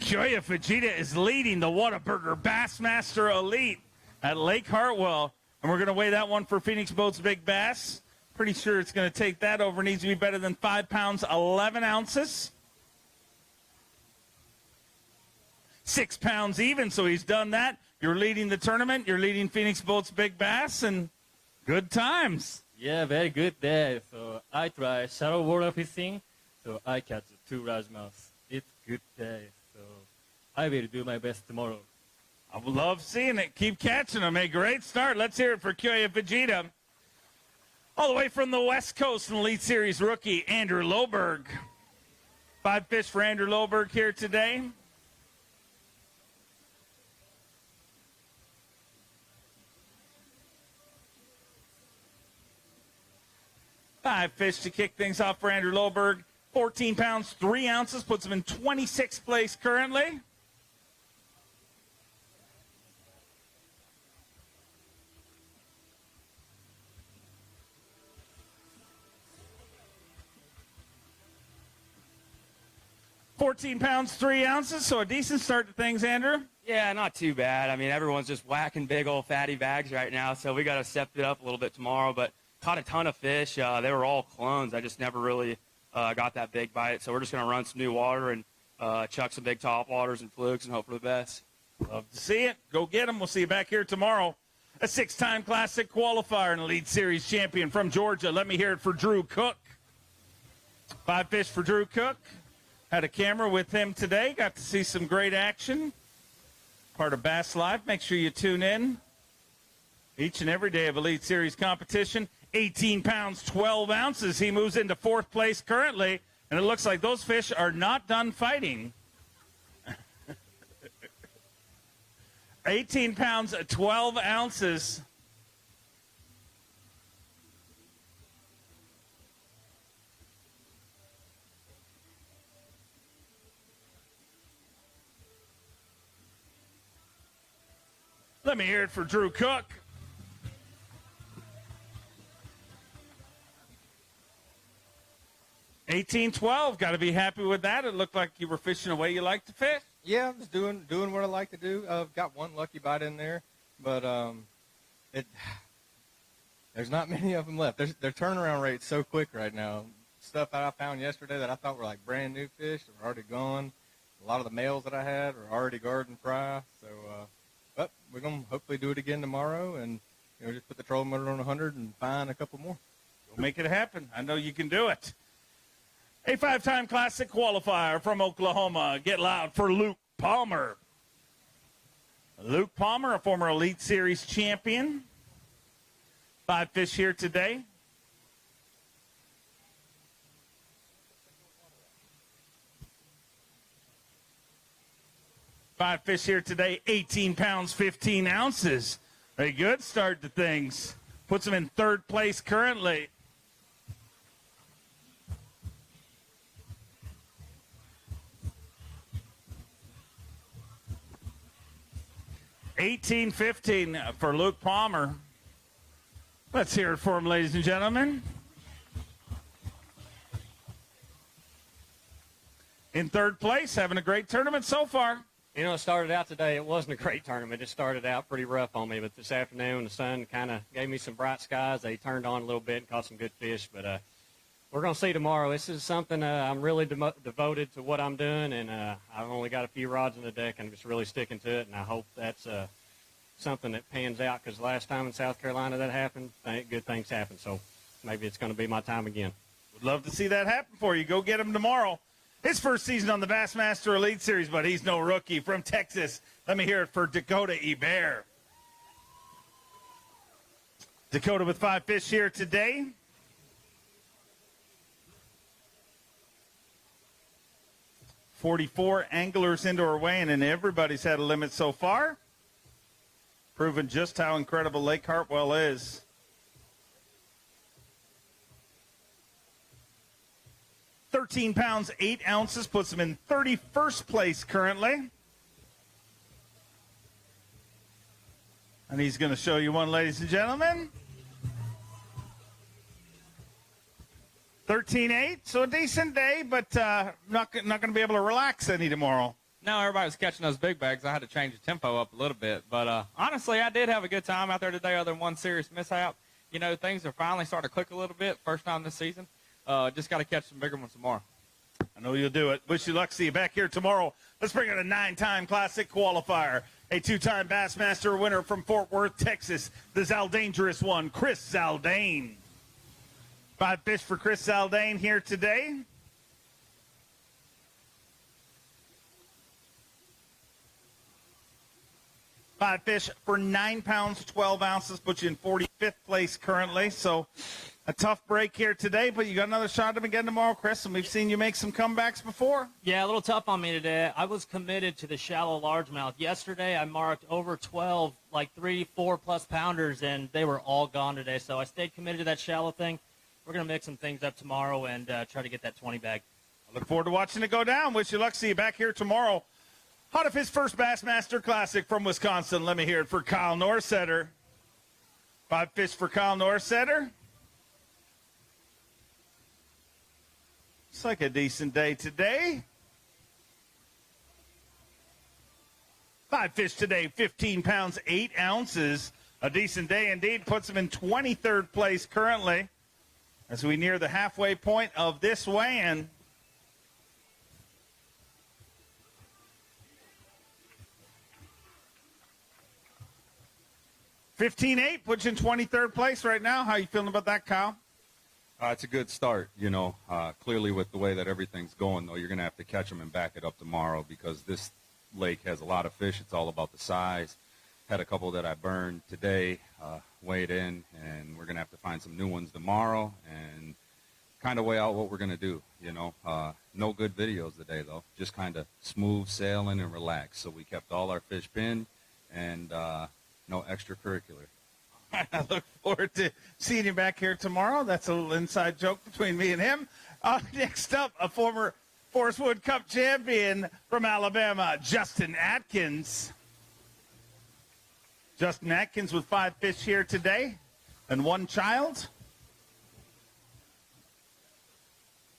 Koya Fujita is leading the Whataburger Bassmaster Elite at Lake Hartwell. And we're going to weigh that one for Phoenix Boats Big Bass. Pretty sure it's going to take that over. Needs to be better than 5 pounds, 11 ounces. 6 pounds even, so he's done that. You're leading the tournament. You're leading Phoenix Boats Big Bass, and good times. Yeah, very good day. So I try shallow water fishing, so I catch 2 largemouths. It's good day, so I will do my best tomorrow. I love seeing it. Keep catching them. A great start. Let's hear it for Koya Fujita. All the way from the West Coast, an Elite Series rookie, Andrew Loberg. 5 fish for Andrew Loberg here today. Five fish to kick things off for Andrew Loberg. 14 pounds, 3 ounces, puts him in 26th place currently. £14 pounds, 3 ounces, so a decent start to things, Andrew. Yeah, not too bad. I mean, everyone's just whacking big old fatty bags right now, so we got to step it up a little bit tomorrow, but caught a ton of fish. They were all clones. I just never really got that big bite. So we're just going to run some new water and chuck some big top waters and flukes and hope for the best. Love to see it. Go get them. We'll see you back here tomorrow. A 6-time Classic qualifier and Elite Series champion from Georgia. Let me hear it for Drew Cook. 5 fish for Drew Cook. Had a camera with him today. Got to see some great action. Part of Bass Live. Make sure you tune in each and every day of Elite Series competition. 18 pounds, 12 ounces. He moves into 4th place currently, and it looks like those fish are not done fighting. 18 pounds, 12 ounces. Let me hear it for Drew Cook. 18-12, got to be happy with that. It looked like you were fishing the way you like to fish. Yeah, I'm just doing what I like to do. I've got one lucky bite in there, but there's not many of them left. Their turnaround rate's so quick right now. Stuff that I found yesterday that I thought were like brand new fish are already gone. A lot of the males that I had are already garden fry. So but we're going to hopefully do it again tomorrow and, just put the trolling motor on 100 and find a couple more. We'll make it happen. I know you can do it. A 5-time Classic qualifier from Oklahoma. Get loud for Luke Palmer. Luke Palmer, a former Elite Series champion. 5 fish here today. Five fish here today, 18 pounds, 15 ounces. Very good start to things. Puts him in 3rd place currently. $18.15 for Luke Palmer. Let's hear it for him, ladies and gentlemen. In 3rd place, having a great tournament so far. You know, it started out today. It wasn't a great tournament. It started out pretty rough on me, but this afternoon the sun kind of gave me some bright skies. They turned on a little bit and caught some good fish, but we're going to see tomorrow. This is something I'm really devoted to what I'm doing, and I've only got a few rods in the deck, and I'm just really sticking to it, and I hope that's something that pans out, because last time in South Carolina that happened, good things happen, so maybe it's going to be my time again. Would love to see that happen for you. Go get him tomorrow. His first season on the Bassmaster Elite Series, but he's no rookie. From Texas, let me hear it for Dakota Earp. Dakota with 5 fish here today. $44 anglers into our weighing, and everybody's had a limit so far. Proving just how incredible Lake Hartwell is. $13 pounds, 8 ounces, puts him in 31st place currently. And he's going to show you one, ladies and gentlemen. 13.8, so a decent day, but not going to be able to relax any tomorrow. No, everybody was catching those big bags. I had to change the tempo up a little bit. But honestly, I did have a good time out there today other than one serious mishap. Things are finally starting to click a little bit. First time this season. Just got to catch some bigger ones tomorrow. I know you'll do it. Wish you luck. See you back here tomorrow. Let's bring out a 9-time Classic qualifier. A 2-time Bassmaster winner from Fort Worth, Texas. The Zaldangerous one, Chris Zaldane. 5 fish for Chris Zaldane here today. Five fish for 9 pounds, 12 ounces, puts you in 45th place currently. So a tough break here today, but you got another shot at him again tomorrow, Chris, and we've seen you make some comebacks before. Yeah, a little tough on me today. I was committed to the shallow largemouth. Yesterday I marked over 12, like 3-4+ pounders, and they were all gone today. So I stayed committed to that shallow thing. We're going to mix some things up tomorrow and try to get that 20 bag. I look forward to watching it go down. Wish you luck. See you back here tomorrow. Hot of his first Bassmaster Classic from Wisconsin. Let me hear it for Kyle Norsetter. 5 fish for Kyle Norsetter. It's like a decent day today. 5 fish today, 15 pounds, 8 ounces. A decent day indeed. Puts him in 23rd place currently as we near the halfway point of this weigh-in. $15.8 puts you in 23rd place right now. How you feeling about that, Kyle? It's a good start, clearly with the way that everything's going, though, you're going to have to catch them and back it up tomorrow because this lake has a lot of fish. It's all about the size. Had a couple that I burned today, weighed in, and we're going to have to find some new ones tomorrow and kind of weigh out what we're going to do, No good videos today, though. Just kind of smooth sailing and relax. So we kept all our fish pinned and no extracurricular. I look forward to seeing you back here tomorrow. That's a little inside joke between me and him. Next up, a former Forest Wood Cup champion from Alabama, Justin Atkins. Justin Atkins with 5 fish here today and 1 child.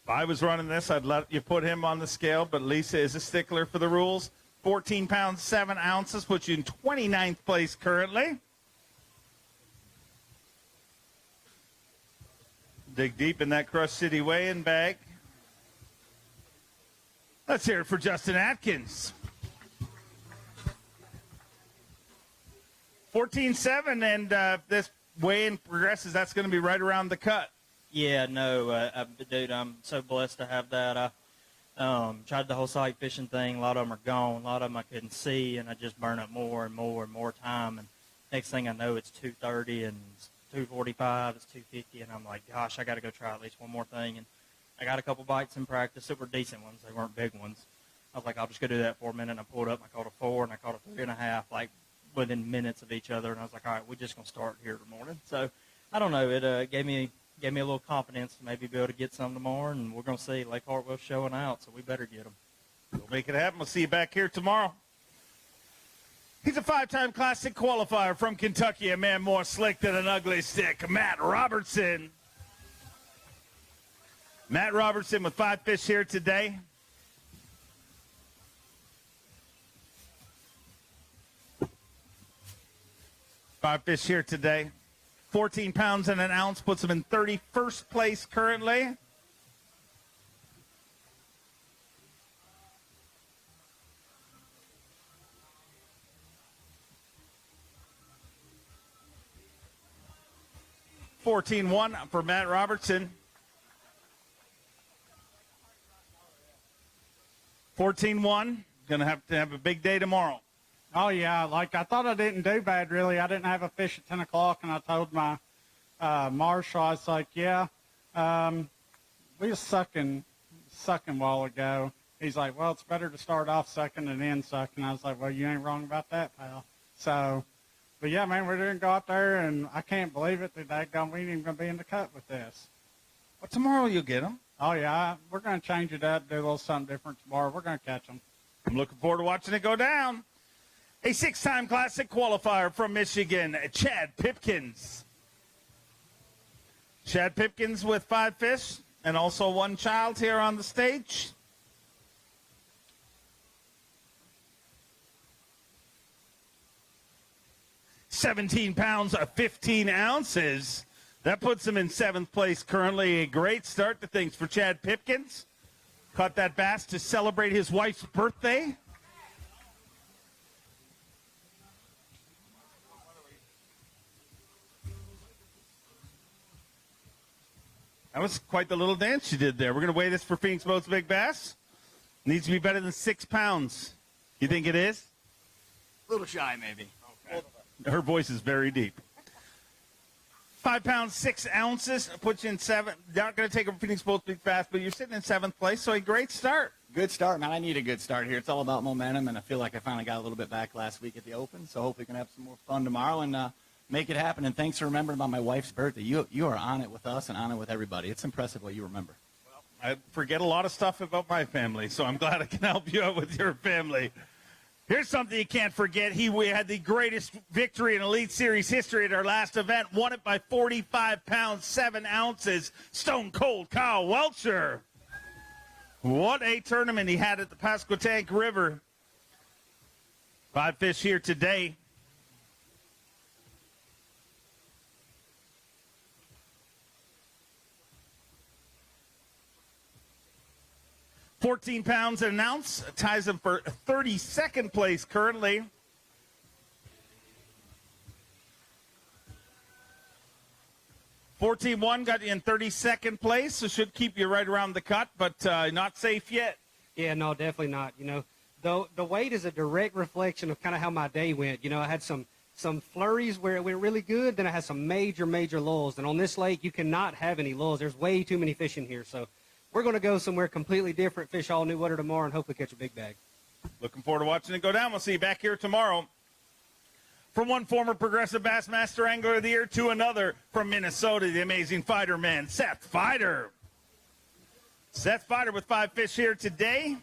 If I was running this, I'd let you put him on the scale, but Lisa is a stickler for the rules. 14 pounds, 7 ounces, puts you in 29th place currently. Dig deep in that Crush City weigh-in bag. Let's hear it for Justin Atkins. 14-7, and this weigh-in progresses. That's going to be right around the cut. Yeah, no, dude, I'm so blessed to have that. I tried the whole sight fishing thing. A lot of them are gone. A lot of them I couldn't see, and I just burn up more and more and more time. And next thing I know, it's 2:30 and it's 2:45. It's 2:50, and I'm like, gosh, I got to go try at least one more thing. And I got a couple bites in practice that were decent ones. They weren't big ones. I was like, I'll just go do that for a minute. And I pulled up, and I caught a 4, and I caught a 3.5, like within minutes of each other. And I was like, all right, we're just gonna start here in the morning. So I don't know. It gave me a little confidence to maybe be able to get some tomorrow, and we're going to see Lake Hartwell showing out, so we better get them. We'll make it happen. We'll see you back here tomorrow. He's a 5-time Classic qualifier from Kentucky, a man more slick than an ugly stick, Matt Robertson. Matt Robertson with 5 fish here today. Five fish here today. 14 pounds and an ounce puts him in 31st place currently. $14-1 for Matt Robertson. 14-1. Going to have a big day tomorrow. Oh, yeah. Like, I thought I didn't do bad, really. I didn't have a fish at 10 o'clock, and I told my marshal, I was like, yeah, we was sucking a while ago. He's like, well, it's better to start off sucking than end sucking. I was like, well, you ain't wrong about that, pal. So, but, yeah, man, we're going to go out there, and I can't believe it that we ain't even going to be in the cut with this. Well, tomorrow you'll get them. Oh, yeah. We're going to change it up, do a little something different tomorrow. We're going to catch them. I'm looking forward to watching it go down. A 6-time Classic qualifier from Michigan, Chad Pipkins. Chad Pipkins with 5 fish and also 1 child here on the stage. $17 pounds of 15 ounces. That puts him in 7th place currently. A great start to things for Chad Pipkins. Caught that bass to celebrate his wife's birthday. That was quite the little dance you did there. We're going to weigh this for Phoenix Boats Big Bass. Needs to be better than 6 pounds. You think it is? A little shy, maybe. Okay. Her voice is very deep. 5 pounds, 6 ounces. Puts you in 7. Not going to take a Phoenix Boats Big Bass, but you're sitting in 7th place, so a great start. Good start, man. I need a good start here. It's all about momentum, and I feel like I finally got a little bit back last week at the Open, so hopefully we can have some more fun tomorrow and make it happen. And thanks for remembering about my wife's birthday. You are on it with us and on it with everybody. It's impressive what you remember. Well, I forget a lot of stuff about my family, so I'm glad I can help you out with your family. Here's something you can't forget. We had the greatest victory in Elite Series history at our last event. Won it by 45 pounds, 7 ounces. Stone Cold Kyle Welcher. What a tournament he had at the Pasquotank River. 5 fish here today. $14 pounds and an ounce, ties him for 32nd place currently. $14-1 got you in 32nd place, so should keep you right around the cut, but not safe yet. Yeah, no, definitely not. You know, the weight is a direct reflection of kind of how my day went. You know, I had some flurries where it went really good, then I had some major lulls. And on this lake, you cannot have any lulls. There's way too many fish in here, so we're going to go somewhere completely different, fish all new water tomorrow, and hopefully catch a big bag. Looking forward to watching it go down. We'll see you back here tomorrow. From one former Progressive Bassmaster Angler of the Year to another from Minnesota, the amazing fighter man, Seth Fighter. Seth Fighter with 5 fish here today.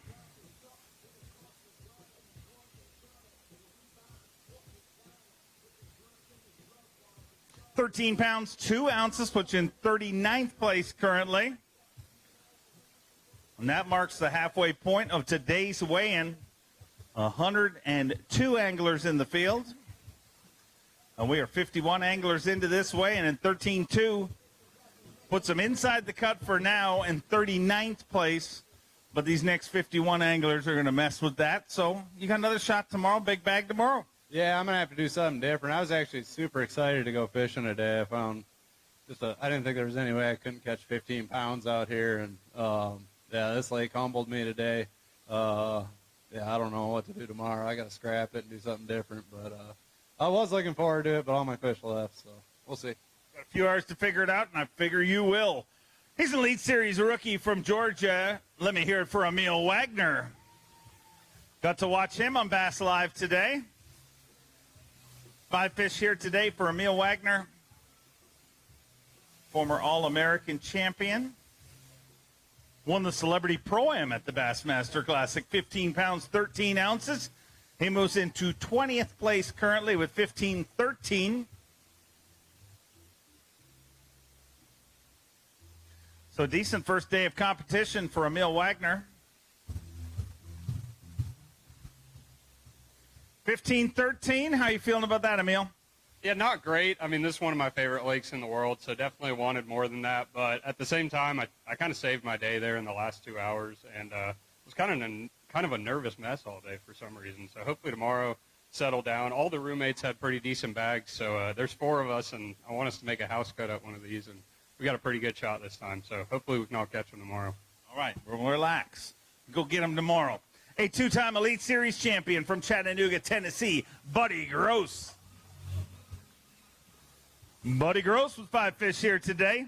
$13 pounds, 2 ounces, puts you in 39th place currently. And that marks the halfway point of today's weigh-in. 102 anglers in the field. And we are 51 anglers into this weigh-in, and 13-2 puts them inside the cut for now in 39th place. But these next 51 anglers are going to mess with that. So you got another shot tomorrow, big bag tomorrow. Yeah, I'm gonna have to do something different. I was actually super excited to go fishing today. I found I didn't think there was any way I couldn't catch 15 pounds out here, and yeah, this lake humbled me today. Yeah, I don't know what to do tomorrow. I got to scrap it and do something different, but I was looking forward to it, but all my fish left, so we'll see. Got a few hours to figure it out, and I figure you will. He's an Elite Series rookie from Georgia. Let me hear it for Emil Wagner. Got to watch him on Bass Live today. 5 fish here today for Emil Wagner, former All-American champion. Won the Celebrity Pro-Am at the Bassmaster Classic, 15 pounds, 13 ounces. He moves into 20th place currently with 15-13. So a decent first day of competition for Emil Wagner. 15-13, how you feeling about that, Emil? Yeah, not great. I mean, this is one of my favorite lakes in the world, so definitely wanted more than that. But at the same time, I kind of saved my day there in the last 2 hours, and was kind of a nervous mess all day for some reason. So hopefully tomorrow settle down. All the roommates had pretty decent bags, so there's 4 of us, and I want us to make a house cut at one of these, and we got a pretty good shot this time. So hopefully we can all catch them tomorrow. All right, we'll relax. Go get them tomorrow. A 2-time Elite Series champion from Chattanooga, Tennessee, Buddy Gross. Buddy Gross with 5 fish here today.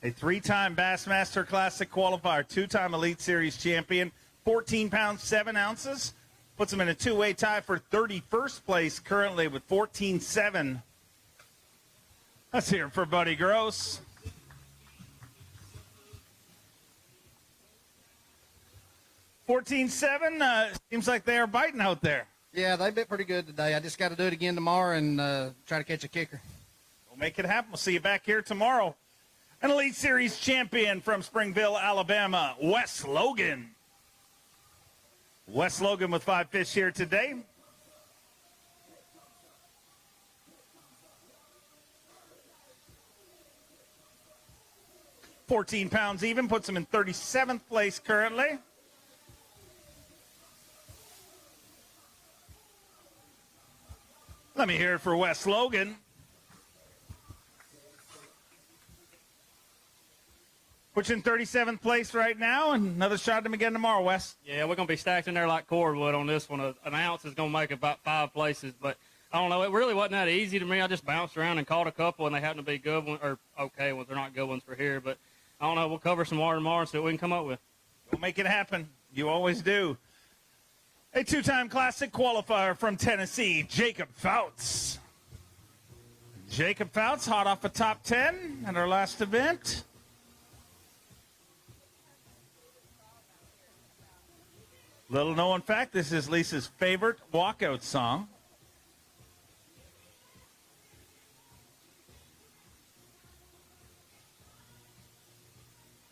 A 3-time Bassmaster Classic qualifier, 2-time Elite Series champion, 14 pounds, 7 ounces. Puts him in a 2-way tie for 31st place currently with 14-7. Let's hear it for Buddy Gross. 14-7, seems like they are biting out there. Yeah, they bit pretty good today. I just got to do it again tomorrow and try to catch a kicker. We'll make it happen. We'll see you back here tomorrow. An Elite Series champion from Springville, Alabama, Wes Logan. Wes Logan with 5 fish here today. $14 pounds even, puts him in 37th place currently. Let me hear it for Wes Logan. Which in 37th place right now, and another shot at him again tomorrow, Wes. Yeah, we're going to be stacked in there like cordwood on this one. An ounce is going to make about 5 places, but I don't know. It really wasn't that easy to me. I just bounced around and caught a couple, and they happen to be good ones, or okay ones. They're not good ones for here, but I don't know. We'll cover some more tomorrow and see what we can come up with. We'll make it happen. You always do. A 2-time Classic qualifier from Tennessee, Jacob Fouts. Jacob Fouts, hot off a top 10 at our last event. Little known fact, this is Lisa's favorite walkout song.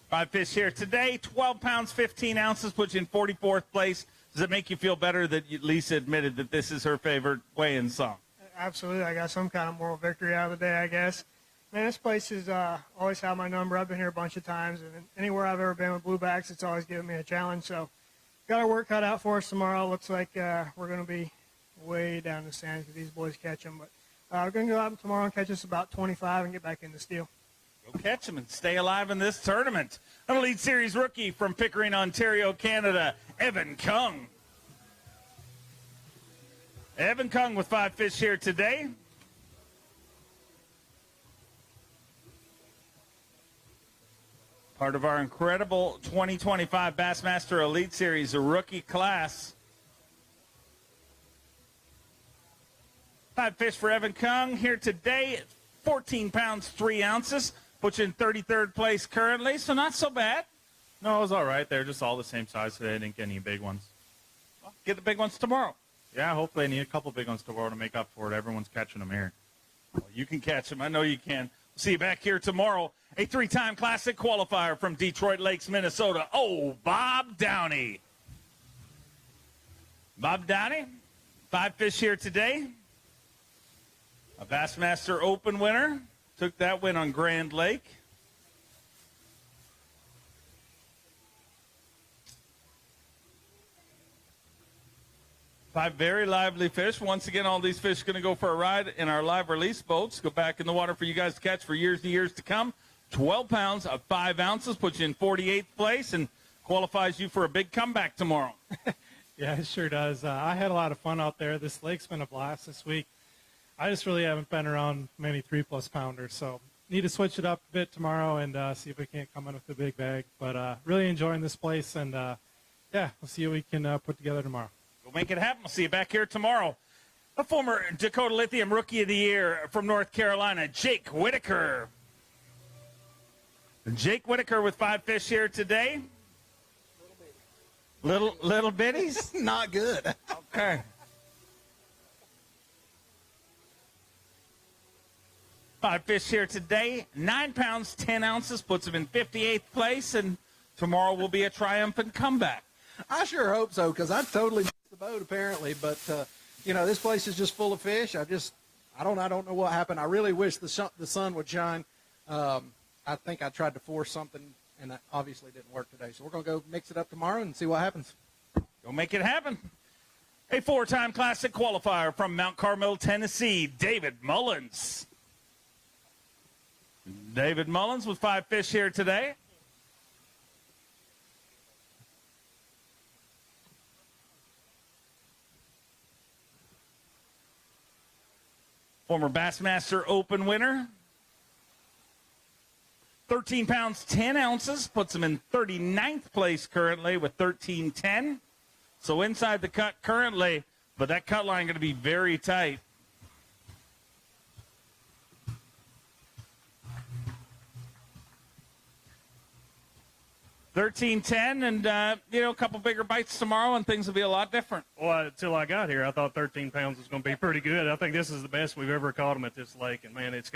Five fish here today, 12 pounds, 15 ounces, puts you in 44th place. Does it make you feel better that Lisa admitted that this is her favorite weigh-in song? Absolutely. I got some kind of moral victory out of the day, I guess. Man, this place has always had my number. I've been here a bunch of times, and anywhere I've ever been with bluebacks, it's always given me a challenge. So got our work cut out for us tomorrow. Looks like we're going to be way down the stands because these boys catch them. But we're going to go out tomorrow and catch us about 25 and get back in the steel. Go catch them and stay alive in this tournament. An Elite Series rookie from Pickering, Ontario, Canada, Evan Kung. Evan Kung with 5 fish here today. Part of our incredible 2025 Bassmaster Elite Series rookie class. 5 fish for Evan Kung here today. 14 pounds, 3 ounces. Puts you in 33rd place currently, so not so bad. No, it was all right. They're just all the same size today. I didn't get any big ones. Well, get the big ones tomorrow. Yeah, hopefully I need a couple big ones tomorrow to make up for it. Everyone's catching them here. Well, you can catch them. I know you can. We'll see you back here tomorrow. A 3-time Classic qualifier from Detroit Lakes, Minnesota. Oh, Bob Downey. Bob Downey, 5 fish here today. A Bassmaster Open winner. Took that win on Grand Lake. 5 very lively fish. Once again, all these fish are going to go for a ride in our live release boats. Go back in the water for you guys to catch for years and years to come. 12 pounds of 5 ounces puts you in 48th place and qualifies you for a big comeback tomorrow. Yeah, it sure does. I had a lot of fun out there. This lake's been a blast this week. I just really haven't been around many 3+ pounders, so need to switch it up a bit tomorrow and see if we can't come in with a big bag. But really enjoying this place, and yeah, we'll see what we can put together tomorrow. We'll make it happen. We'll see you back here tomorrow. A former Dakota Lithium Rookie of the Year from North Carolina, Jake Whitaker. Jake Whitaker with 5 fish here today. Little bitties? Not good. Okay. 5 fish here today. 9 pounds, 10 ounces, puts him in 58th place, and tomorrow will be a triumphant comeback. I sure hope so, because I totally missed the boat apparently. But you know, this place is just full of fish. I don't know what happened. I really wish the sun would shine. I think I tried to force something, and that obviously didn't work today. So we're gonna go mix it up tomorrow and see what happens. Go make it happen. A 4-time Classic qualifier from Mount Carmel, Tennessee, David Mullins. David Mullins with 5 fish here today. Former Bassmaster Open winner. 13 pounds, 10 ounces, puts him in 39th place currently with 13.10. So inside the cut currently, but that cut line going to be very tight. $13.10, and you know, a couple bigger bites tomorrow, and things will be a lot different. Well, until I got here, I thought 13 pounds was going to be pretty good. I think this is the best we've ever caught them at this lake, and man, it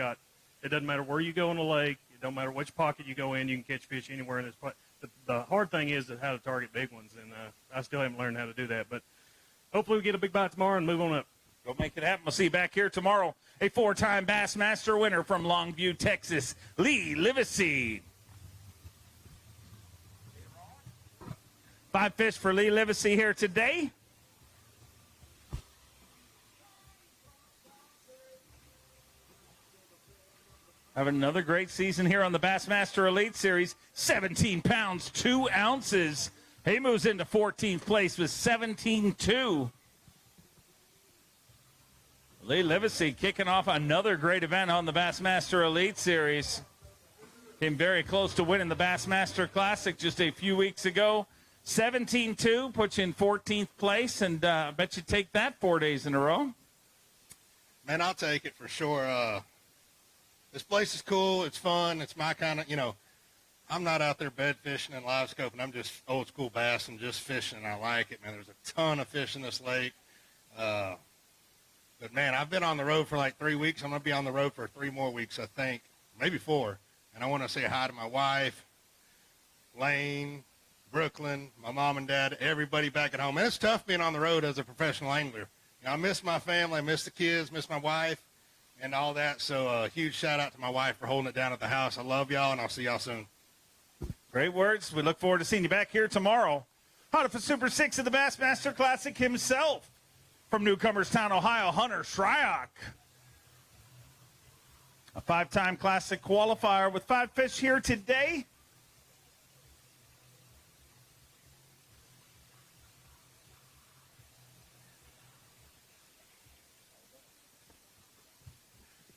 doesn't matter where you go in the lake, it don't matter which pocket you go in, you can catch fish anywhere in this. The hard thing is how to target big ones, and I still haven't learned how to do that. But hopefully we get a big bite tomorrow and move on up. Go make it happen. We'll see you back here tomorrow. A 4-time Bassmaster winner from Longview, Texas, Lee Livesey. 5 fish for Lee Livesey here today. Having another great season here on the Bassmaster Elite Series. 17 pounds, 2 ounces. He moves into 14th place with 17.2. Lee Livesey kicking off another great event on the Bassmaster Elite Series. Came very close to winning the Bassmaster Classic just a few weeks ago. 17.2 puts you in 14th place, and I bet you take that 4 days in a row. Man, I'll take it for sure. This place is cool. It's fun. It's my kind of, you know, I'm not out there bed fishing and live scoping. I'm just old school bass and just fishing, and I like it, man. There's a ton of fish in this lake. But, man, I've been on the road for like 3 weeks. I'm going to be on the road for 3 more weeks, I think, maybe 4. And I want to say hi to my wife, Lane, Brooklyn, my mom and dad, everybody back at home. And it's tough being on the road as a professional angler. You know, I miss my family, I miss the kids, miss my wife, and all that. So a huge shout out to my wife for holding it down at the house. I love y'all, and I'll see y'all soon. Great words. We look forward to seeing you back here tomorrow. Hot for Super 6 of the Bassmaster Classic himself from Newcomerstown, Ohio, Hunter Shryock. A 5-time Classic qualifier with 5 fish here today.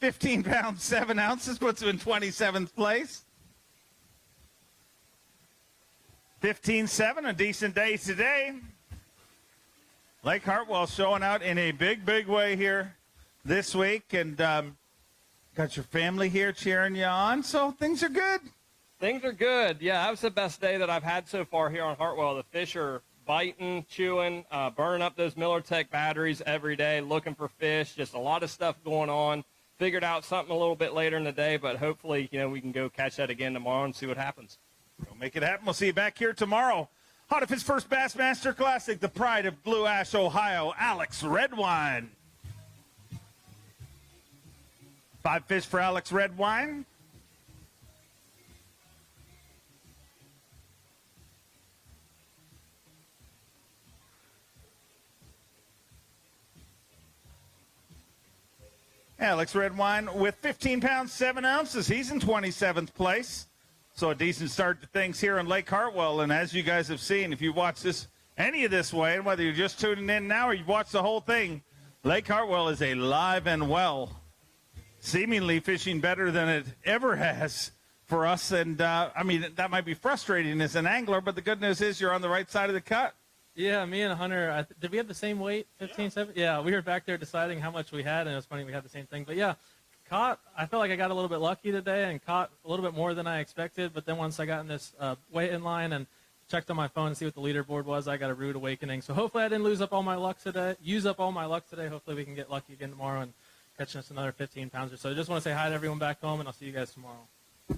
$15 pounds, 7 ounces, puts him in 27th place. 15-7, a decent day today. Lake Hartwell showing out in a big, big way here this week. And got your family here cheering you on, so things are good. Things are good. Yeah, that was the best day that I've had so far here on Hartwell. The fish are biting, chewing, burning up those MillerTech batteries every day, looking for fish. Just a lot of stuff going on. Figured out something a little bit later in the day, but hopefully, you know, we can go catch that again tomorrow and see what happens. We'll make it happen. We'll see you back here tomorrow. Hot of his first Bassmaster Classic, the pride of Blue Ash, Ohio, Alex Redwine. 5 fish for Alex Redwine. Alex Redwine with 15 pounds, 7 ounces. He's in 27th place. So a decent start to things here in Lake Hartwell. And as you guys have seen, if you watch this any of this way, and whether you're just tuning in now or you've watched the whole thing, Lake Hartwell is alive and well, seemingly fishing better than it ever has for us. And, that might be frustrating as an angler, but the good news is you're on the right side of the cut. Yeah, me and Hunter, did we have the same weight, 15, 7? Yeah, we were back there deciding how much we had, and it was funny we had the same thing. But, yeah, I felt like I got a little bit lucky today and caught a little bit more than I expected. But then once I got in this weigh-in line and checked on my phone to see what the leaderboard was, I got a rude awakening. So hopefully I didn't use up all my luck today. Hopefully we can get lucky again tomorrow and catch us another 15 pounds or so. I just want to say hi to everyone back home, and I'll see you guys tomorrow.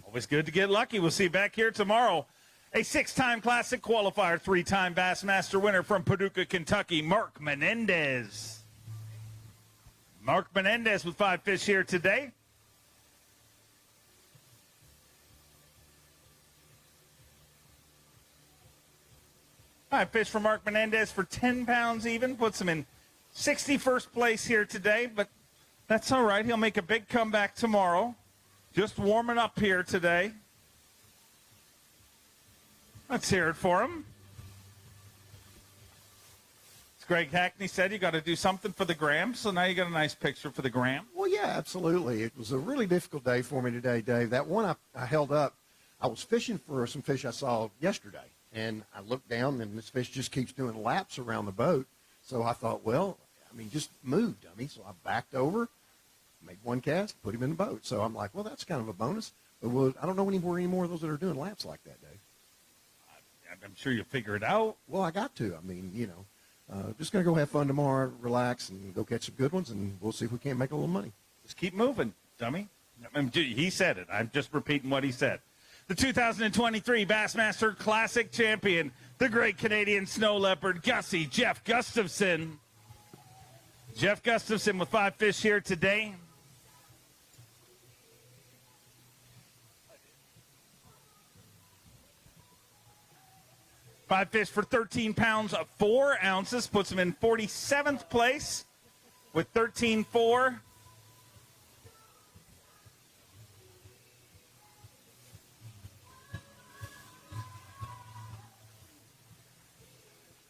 Always good to get lucky. We'll see you back here tomorrow. A 6-time Classic qualifier, 3-time Bassmaster winner from Paducah, Kentucky, Mark Menendez. Mark Menendez with 5 fish here today. Five fish for Mark Menendez for 10 pounds even. Puts him in 61st place here today, but that's all right. He'll make a big comeback tomorrow. Just warming up here today. Let's hear it for him. As Greg Hackney said, you got to do something for the gram, so now you got a nice picture for the gram. Well, yeah, absolutely. It was a really difficult day for me today, Dave. That one I held up, I was fishing for some fish I saw yesterday, and I looked down, and this fish just keeps doing laps around the boat. So I thought, just move, dummy. So I backed over, made one cast, put him in the boat. So I'm like, well, that's kind of a bonus. But I don't know any more of those that are doing laps like that, Dave. I'm sure you'll figure it out. Well, I got to. Just going to go have fun tomorrow, relax, and go catch some good ones, and we'll see if we can't make a little money. Just keep moving, dummy. He said it. I'm just repeating what he said. The 2023 Bassmaster Classic champion, the great Canadian snow leopard, Gussie Jeff Gustafson. Jeff Gustafson with 5 fish here today. Five fish for 13 pounds, 4 ounces. Puts him in 47th place with 13.4.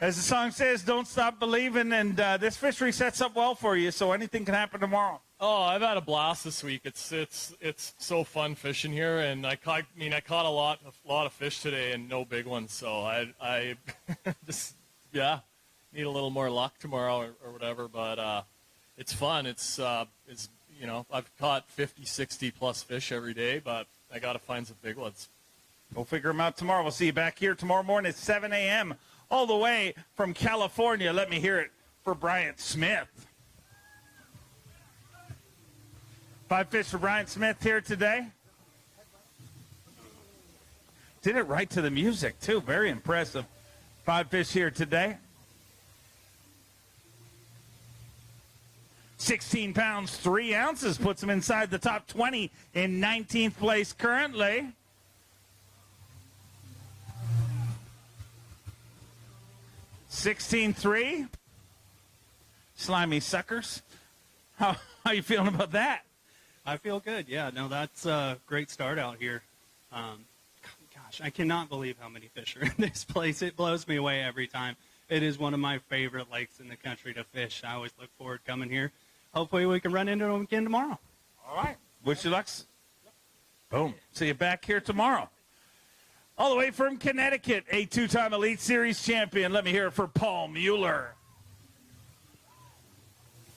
As the song says, don't stop believing, and this fishery sets up well for you, so anything can happen tomorrow. Oh, I've had a blast this week. It's so fun fishing here, and I caught a lot of fish today and no big ones. So I just need a little more luck tomorrow or whatever. But it's fun. It's I've caught 50, 60 plus fish every day, but I got to find some big ones. We'll figure them out tomorrow. We'll see you back here tomorrow morning at 7 a.m. all the way from California. Let me hear it for Bryant Smith. 5 fish for Bryant Smith here today. Did it right to the music, too. Very impressive. 5 fish here today. 16 pounds, 3 ounces. Puts him inside the top 20 in 19th place currently. $16.3. Slimy suckers. How you feeling about that? I feel good. Yeah, no, that's a great start out here. Gosh, I cannot believe how many fish are in this place. It blows me away every time. It is one of my favorite lakes in the country to fish. I always look forward to coming here. Hopefully we can run into them again tomorrow. All right. Wish you luck. Boom. See you back here tomorrow. All the way from Connecticut, a 2-time Elite Series champion. Let me hear it for Paul Mueller.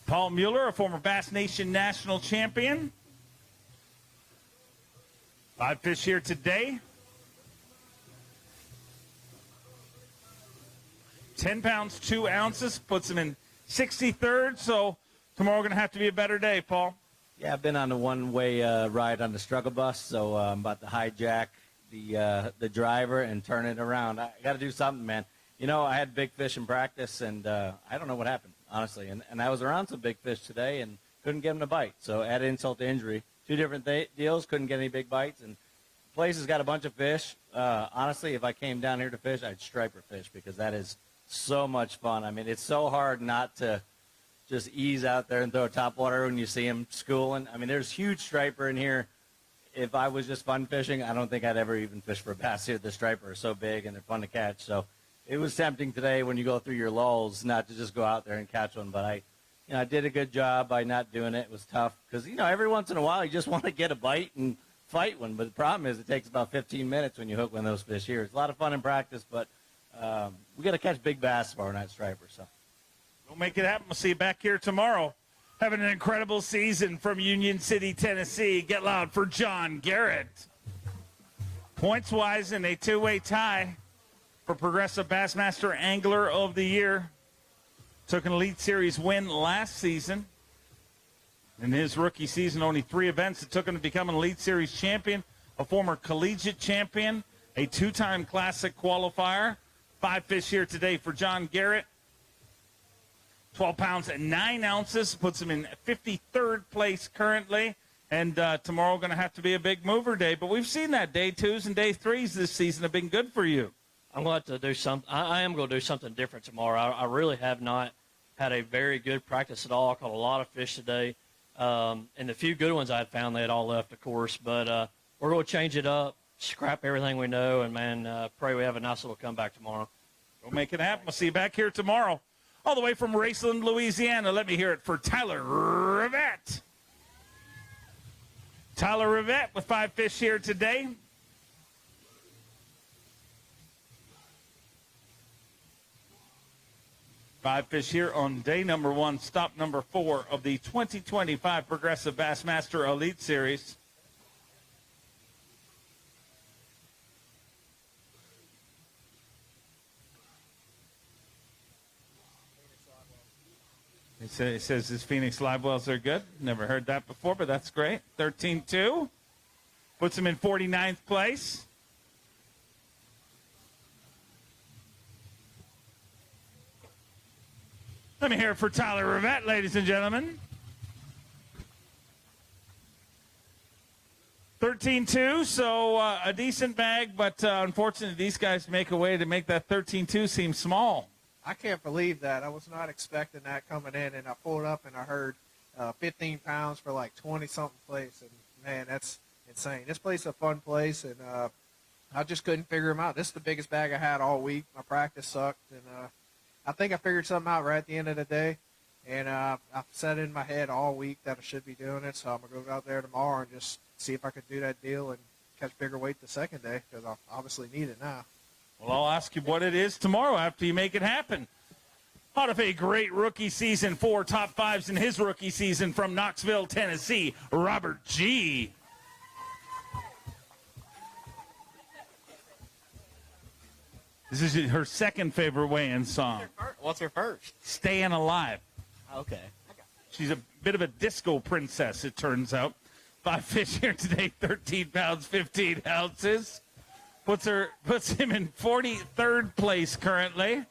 Paul Mueller, a former Bass Nation national champion. 5 fish here today. 10 pounds, 2 ounces. Puts him in 63rd. So tomorrow going to have to be a better day, Paul. Yeah, I've been on a one-way ride on the struggle bus, so I'm about to hijack the driver and turn it around. I got to do something, man. I had big fish in practice, and I don't know what happened, honestly. And I was around some big fish today and couldn't get them to bite. So add insult to injury. 2 different deals, couldn't get any big bites. And the place has got a bunch of fish. Honestly, if I came down here to fish, I'd striper fish because that is so much fun. I mean, it's so hard not to just ease out there and throw a topwater when you see them schooling. I mean, there's huge striper in here. If I was just fun fishing, I don't think I'd ever even fish for a bass here. The striper are so big and they're fun to catch. So it was tempting today when you go through your lulls not to just go out there and catch one. But I did a good job by not doing it. It was tough because, every once in a while you just want to get a bite and fight one. But the problem is it takes about 15 minutes when you hook one of those fish here. It's a lot of fun in practice, but we got to catch big bass tomorrow night, striper. So we'll make it happen. We'll see you back here tomorrow. Having an incredible season from Union City, Tennessee. Get loud for John Garrett. Points-wise in a two-way tie for Progressive Bassmaster Angler of the Year. Took an Elite Series win last season. In his rookie season, only 3 events. It took him to become an Elite Series champion, a former collegiate champion, a 2-time Classic qualifier. 5 fish here today for John Garrett. 12 pounds and 9 ounces, puts him in 53rd place currently. And tomorrow going to have to be a big mover day. But we've seen that day 2s and day 3s this season have been good for you. I'm going to do something. I am going to do something different tomorrow. I really have not had a very good practice at all. I caught a lot of fish today. And the few good ones I had found, they had all left, of course. But we're going to change it up, scrap everything we know, and, man, pray we have a nice little comeback tomorrow. We'll make it happen. We'll see you back here tomorrow. All the way from Raceland, Louisiana, let me hear it for Tyler Rivette. Tyler Rivette with 5 fish here today. Five fish here on day number 1, stop number 4 of the 2025 Progressive Bassmaster Elite Series. He says his Phoenix live wells are good. Never heard that before, but that's great. 13-2. Puts him in 49th place. Let me hear it for Tyler Rivette, ladies and gentlemen. 13-2, so a decent bag, but unfortunately these guys make a way to make that 13-2 seem small. I can't believe that. I was not expecting that coming in, and I pulled up and I heard 15 pounds for like 20-something place, and, man, that's insane. This place is a fun place, and I just couldn't figure them out. This is the biggest bag I had all week. My practice sucked, and I think I figured something out right at the end of the day, and I've set in my head all week that I should be doing it, so I'm going to go out there tomorrow and just see if I could do that deal and catch bigger weight the second day because I obviously need it now. Well, I'll ask you what it is tomorrow after you make it happen. Out of a great rookie season, 4 top 5s in his rookie season from Knoxville, Tennessee, Robert G. This is her second favorite weigh-in song. What's her first? Staying Alive. Okay. She's a bit of a disco princess, it turns out. 5 fish here today, 13 pounds, 15 ounces. Puts him in 43rd place currently.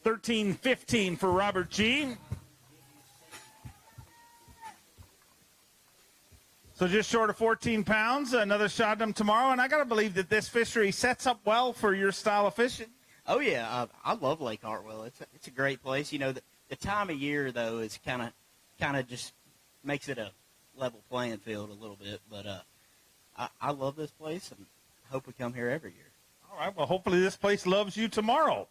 $13.15 for Robert G. So just short of 14 pounds. Another shot at him tomorrow. And I got to believe that this fishery sets up well for your style of fishing. Oh, yeah. I love Lake Hartwell. It's a great place. You know, the time of year, though, is kind of just makes it a level playing field a little bit. But I love this place and hope we come here every year. All right. Well, hopefully this place loves you tomorrow.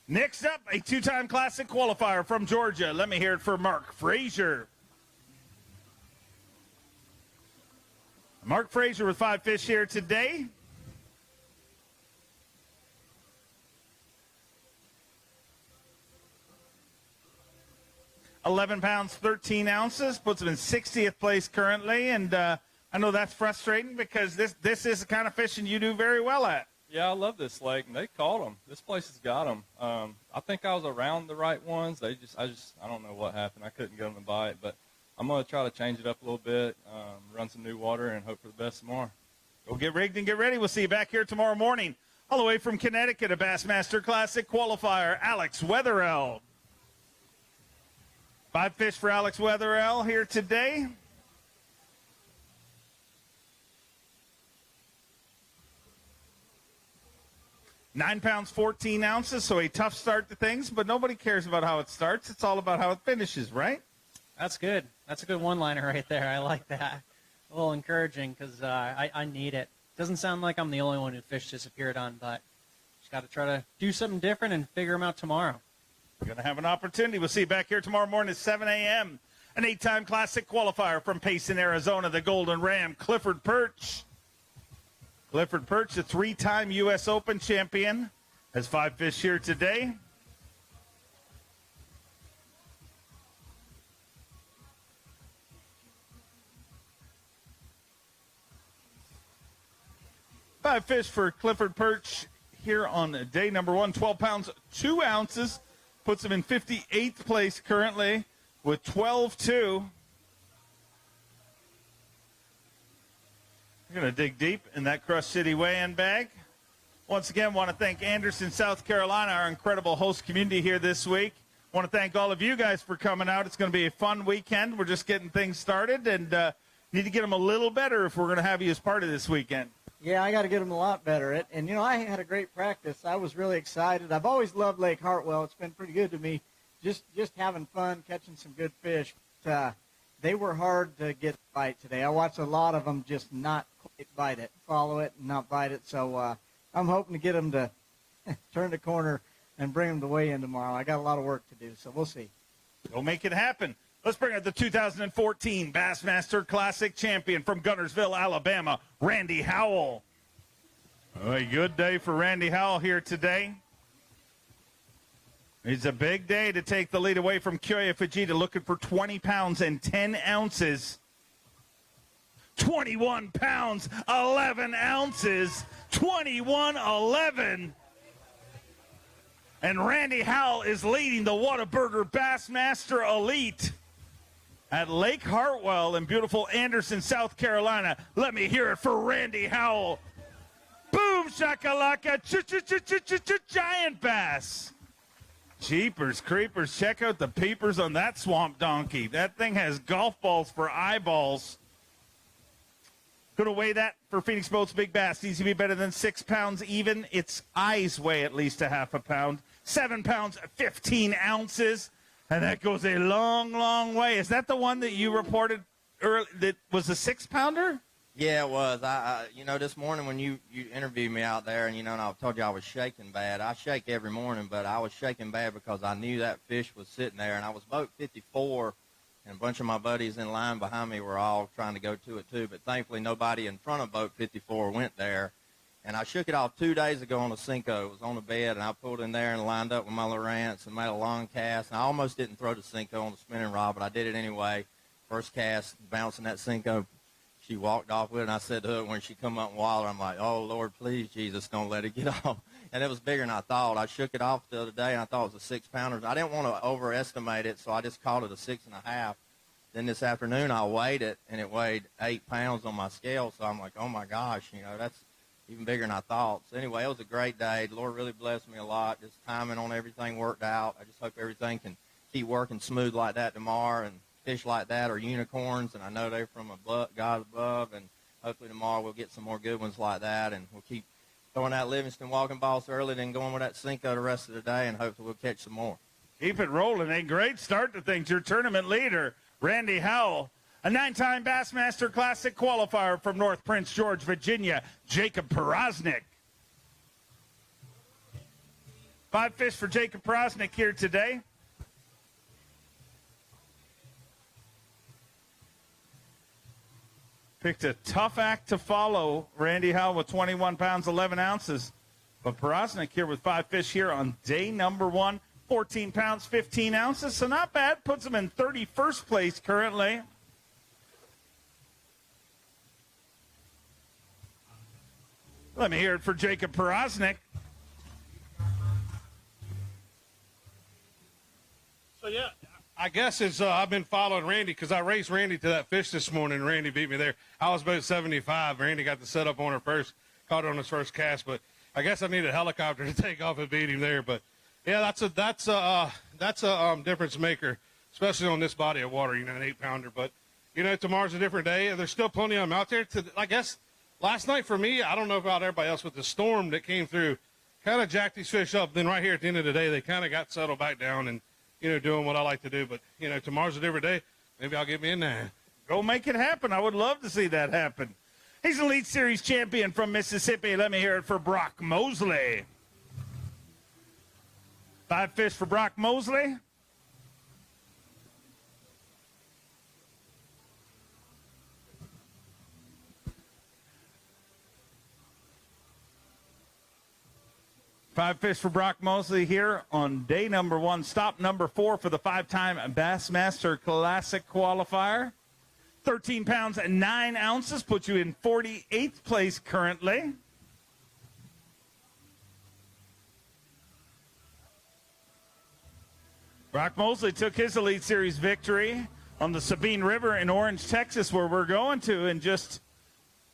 Next up, a 2-time Classic qualifier from Georgia. Let me hear it for Mark Frazier. Mark Frazier with 5 fish here today. $11 pounds, 13 ounces, puts him in 60th place currently. And I know that's frustrating because this is the kind of fishing you do very well at. Yeah, I love this lake, and they caught them. This place has got them. I think I was around the right ones. I don't know what happened. I couldn't get them to bite, but I'm going to try to change it up a little bit, run some new water, and hope for the best tomorrow. Go get rigged and get ready. We'll see you back here tomorrow morning. All the way from Connecticut, a Bassmaster Classic qualifier, Alex Wetherell. 5 fish for Alex Wetherell here today. 9 pounds, 14 ounces, so a tough start to things, but nobody cares about how it starts. It's all about how it finishes, right? That's good. That's a good one-liner right there. I like that. A little encouraging because I need it. Doesn't sound like I'm the only one who fish disappeared on, but just got to try to do something different and figure them out tomorrow. We're going to have an opportunity. We'll see you back here tomorrow morning at 7 a.m. An 8-time Classic qualifier from Payson, Arizona, the Golden Ram, Clifford Perch. Clifford Perch, a 3-time U.S. Open champion, has 5 fish here today. Five fish for Clifford Perch here on day number 1. 12 pounds, 2 ounces. Puts him in 58th place currently with 12-2. We're going to dig deep in that Crush City weigh-in bag. Once again, want to thank Anderson, South Carolina, our incredible host community here this week. Want to thank all of you guys for coming out. It's going to be a fun weekend. We're just getting things started, and need to get them a little better if we're going to have you as part of this weekend. Yeah, I got to get them a lot better. And, you know, I had a great practice. I was really excited. I've always loved Lake Hartwell. It's been pretty good to me, just having fun, catching some good fish. But, they were hard to get bite today. I watched a lot of them just not quite bite it, follow it, and not bite it. So I'm hoping to get them to turn the corner and bring them to weigh in tomorrow. I got a lot of work to do, so we'll see. Go make it happen. Let's bring out the 2014 Bassmaster Classic champion from Guntersville, Alabama, Randy Howell. A good day for Randy Howell here today. It's a big day to take the lead away from Koya Fujita, looking for 20 pounds and 10 ounces. 21 pounds, 11 ounces, 21-11. And Randy Howell is leading the Whataburger Bassmaster Elite at Lake Hartwell in beautiful Anderson, South Carolina. Let me hear it for Randy Howell. Boom, shakalaka, giant bass. Jeepers creepers, check out the peepers on that swamp donkey. That thing has golf balls for eyeballs. Gonna weigh that for Phoenix Boats Big Bass. Needs to be better than 6 pounds even. Its eyes weigh at least a half a pound. 7 pounds, 15 ounces. And that goes a long, long way. Is that the one that you reported early, that was a 6-pounder? Yeah, it was. I this morning when you interviewed me out there, and, and I told you I was shaking bad. I shake every morning, but I was shaking bad because I knew that fish was sitting there. And I was boat 54, and a bunch of my buddies in line behind me were all trying to go to it too. But thankfully, nobody in front of boat 54 went there. And I shook it off 2 days ago on a Cinco. It was on the bed, and I pulled in there and lined up with my Lowrance and made a long cast. And I almost didn't throw the Cinco on the spinning rod, but I did it anyway. First cast, bouncing that Cinco. She walked off with it, and I said to her when she come up and waller, I'm like, oh, Lord, please, Jesus, don't let it get off. And it was bigger than I thought. I shook it off the other day, and I thought it was a 6-pounder. I didn't want to overestimate it, so I just called it a 6.5. Then this afternoon I weighed it, and it weighed 8 pounds on my scale. So I'm like, oh, my gosh, that's even bigger than I thought. So anyway, it was a great day. The Lord really blessed me a lot. Just timing on everything worked out. I just hope everything can keep working smooth like that tomorrow, and fish like that are unicorns, and I know they're from God above, and hopefully tomorrow we'll get some more good ones like that, and we'll keep throwing that Livingston walking balls early, then going with that Cinco the rest of the day, and hopefully we'll catch some more. Keep it rolling. A great start to things. Your tournament leader, Randy Howell. A 9-time Bassmaster Classic qualifier from North Prince George, Virginia, Jacob Porosnik. 5 fish for Jacob Porosnik here today. Picked a tough act to follow. Randy Howell with 21 pounds, 11 ounces. But Porosnik here with 5 fish here on day number 1. 14 pounds, 15 ounces. So not bad. Puts him in 31st place currently. Let me hear it for Jacob Porosnik. So, yeah, I guess I've been following Randy because I raced Randy to that fish this morning, and Randy beat me there. I was about 75. Randy got the setup on her first, caught her on his first cast, but I guess I need a helicopter to take off and beat him there. But, yeah, that's a difference maker, especially on this body of water, an 8-pounder. But, tomorrow's a different day. There's still plenty of them out there. I guess last night for me, I don't know about everybody else, with the storm that came through, kind of jacked these fish up. Then right here at the end of the day, they kind of got settled back down and, doing what I like to do. But, tomorrow's a different day. Maybe I'll get me in there. Go make it happen. I would love to see that happen. He's an Elite Series champion from Mississippi. Let me hear it for Brock Mosley. 5 fish for Brock Mosley. Five fish for Brock Mosley here on day number 1, stop number 4 for the 5-time Bassmaster Classic qualifier. 13 pounds and 9 ounces puts you in 48th place currently. Brock Mosley took his Elite Series victory on the Sabine River in Orange, Texas, where we're going to in just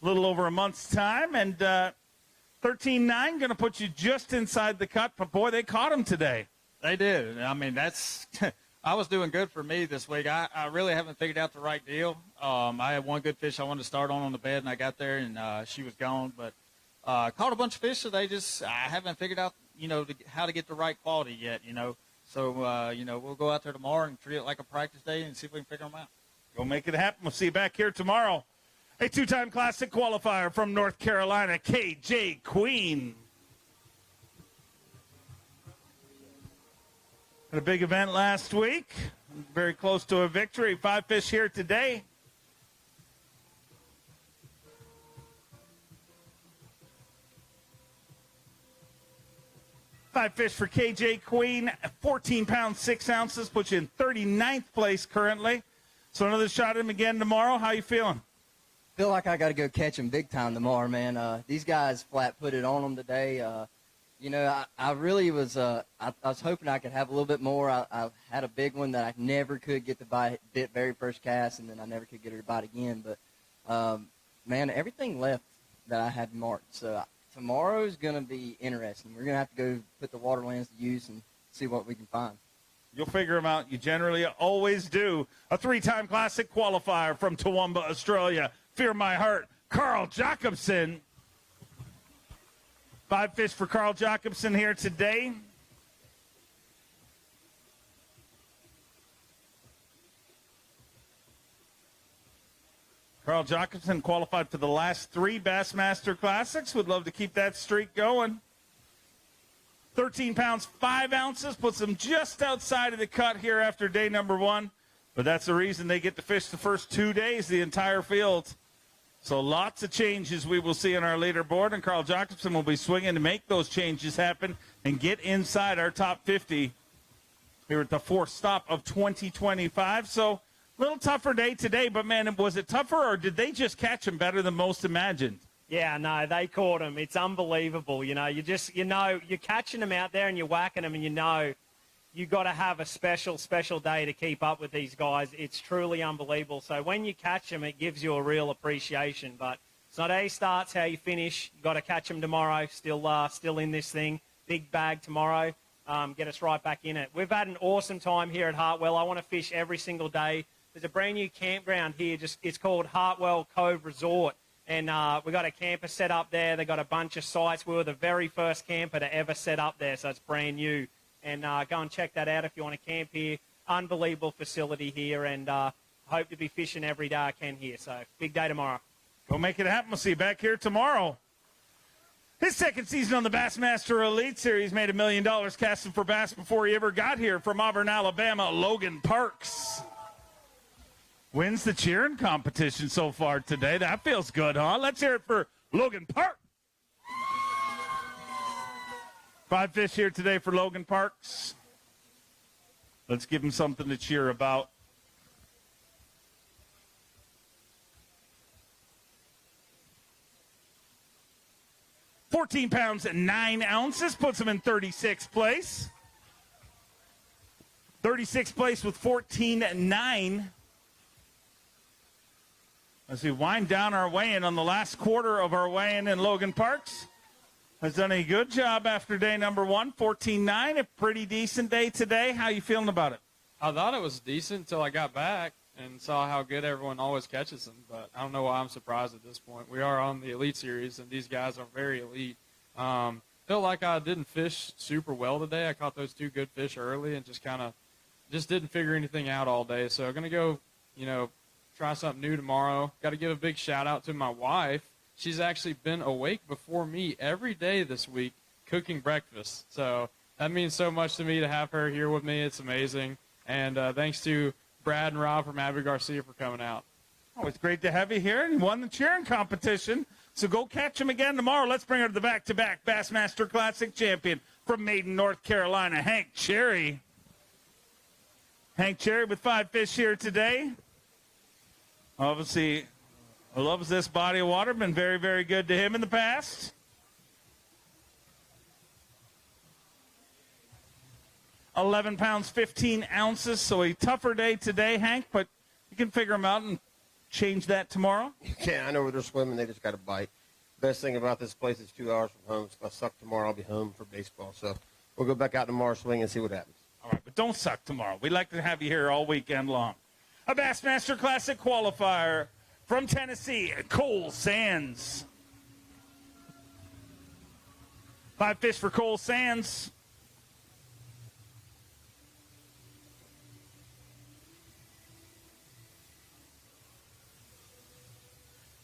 a little over a month's time. And 13.9 going to put you just inside the cut. But, boy, they caught him today. They did. I mean, that's I was doing good for me this week. I really haven't figured out the right deal. I had one good fish I wanted to start on the bed, and I got there, and she was gone. But caught a bunch of fish, so I haven't figured out, how to get the right quality yet, So, we'll go out there tomorrow and treat it like a practice day and see if we can figure them out. Go make it happen. We'll see you back here tomorrow. A 2-time Classic qualifier from North Carolina, KJ Queen. Had a big event last week. Very close to a victory. 5 fish here today. Five fish for KJ Queen, 14 pounds, 6 ounces, puts you in 39th place currently. So another shot at him again tomorrow. How you feeling? Feel like I got to go catch him big time tomorrow, man. These guys flat-footed on them today. I really was I was hoping I could have a little bit more. I had a big one that I never could get to bite very first cast, and then I never could get her to bite again. But, man, everything left that I had marked. So tomorrow's going to be interesting. We're going to have to go put the water lands to use and see what we can find. You'll figure them out. You generally always do. A 3-time Classic qualifier from Toowoomba, Australia. Fear My Heart, Carl Jacobson. 5 fish for Carl Jacobson here today. Carl Jacobson qualified for the last 3 Bassmaster Classics. Would love to keep that streak going. 13 pounds, 5 ounces, puts them just outside of the cut here after day number 1. But that's the reason they get to fish the first 2 days, the entire field. So lots of changes we will see on our leaderboard, and Carl Jacobson will be swinging to make those changes happen and get inside our top 50 here at the 4th stop of 2025. So a little tougher day today, but, man, was it tougher, or did they just catch him better than most imagined? Yeah, no, they caught him. It's unbelievable. You're catching them out there and you're whacking them, and you got to have a special day to keep up with these guys. It's truly unbelievable. So when you catch them, it gives you a real appreciation. But it's not how you start, it's how you finish. You got to catch them tomorrow. Still in this thing. Big bag tomorrow. Get us right back in it. We've had an awesome time here at Hartwell. I want to fish every single day. There's a brand new campground here. It's called Hartwell Cove Resort. And we got a camper set up there. They got a bunch of sites. We were the very first camper to ever set up there, so it's brand new. And go and check that out if you want to camp here. Unbelievable facility here, and hope to be fishing every day I can here. So big day tomorrow. Go make it happen. We'll see you back here tomorrow. His second season on the Bassmaster Elite Series, made $1 million casting for bass before he ever got here from Auburn, Alabama, Logan Parks. Wins the cheering competition so far today. That feels good, huh? Let's hear it for Logan Parks. 5 fish here today for Logan Parks. Let's give him something to cheer about. $14 pounds and 9 ounces puts him in 36th place. 36th place with 14.9. As we wind down our weigh-in on the last quarter of our weigh-in, Logan Parks has done a good job after day number 1, 14.9. A pretty decent day today. How you feeling about it? I thought it was decent until I got back and saw how good everyone always catches them. But I don't know why I'm surprised at this point. We are on the Elite Series, and these guys are very elite. felt like I didn't fish super well today. I caught those 2 good fish early and just didn't figure anything out all day. So I'm going to go, try something new tomorrow. Got to give a big shout out to my wife. She's actually been awake before me every day this week cooking breakfast. So that means so much to me to have her here with me. It's amazing. And thanks to Brad and Rob from Abbott Garcia for coming out. Always great to have you here. And you won the cheering competition. So go catch him again tomorrow. Let's bring her to the back-to-back Bassmaster Classic champion from Maiden, North Carolina, Hank Cherry. Hank Cherry with 5 fish here today. Obviously, loves this body of water. Been very, very good to him in the past. £11, 15 ounces. So a tougher day today, Hank, but you can figure him out and change that tomorrow. You can. I know where they're swimming. They just got to bite. Best thing about this place is 2 hours from home. So if I suck tomorrow, I'll be home for baseball. So we'll go back out tomorrow, swing, and see what happens. All right, but don't suck tomorrow. We'd like to have you here all weekend long. A Bassmaster Classic qualifier from Tennessee, Cole Sands. 5 fish for Cole Sands.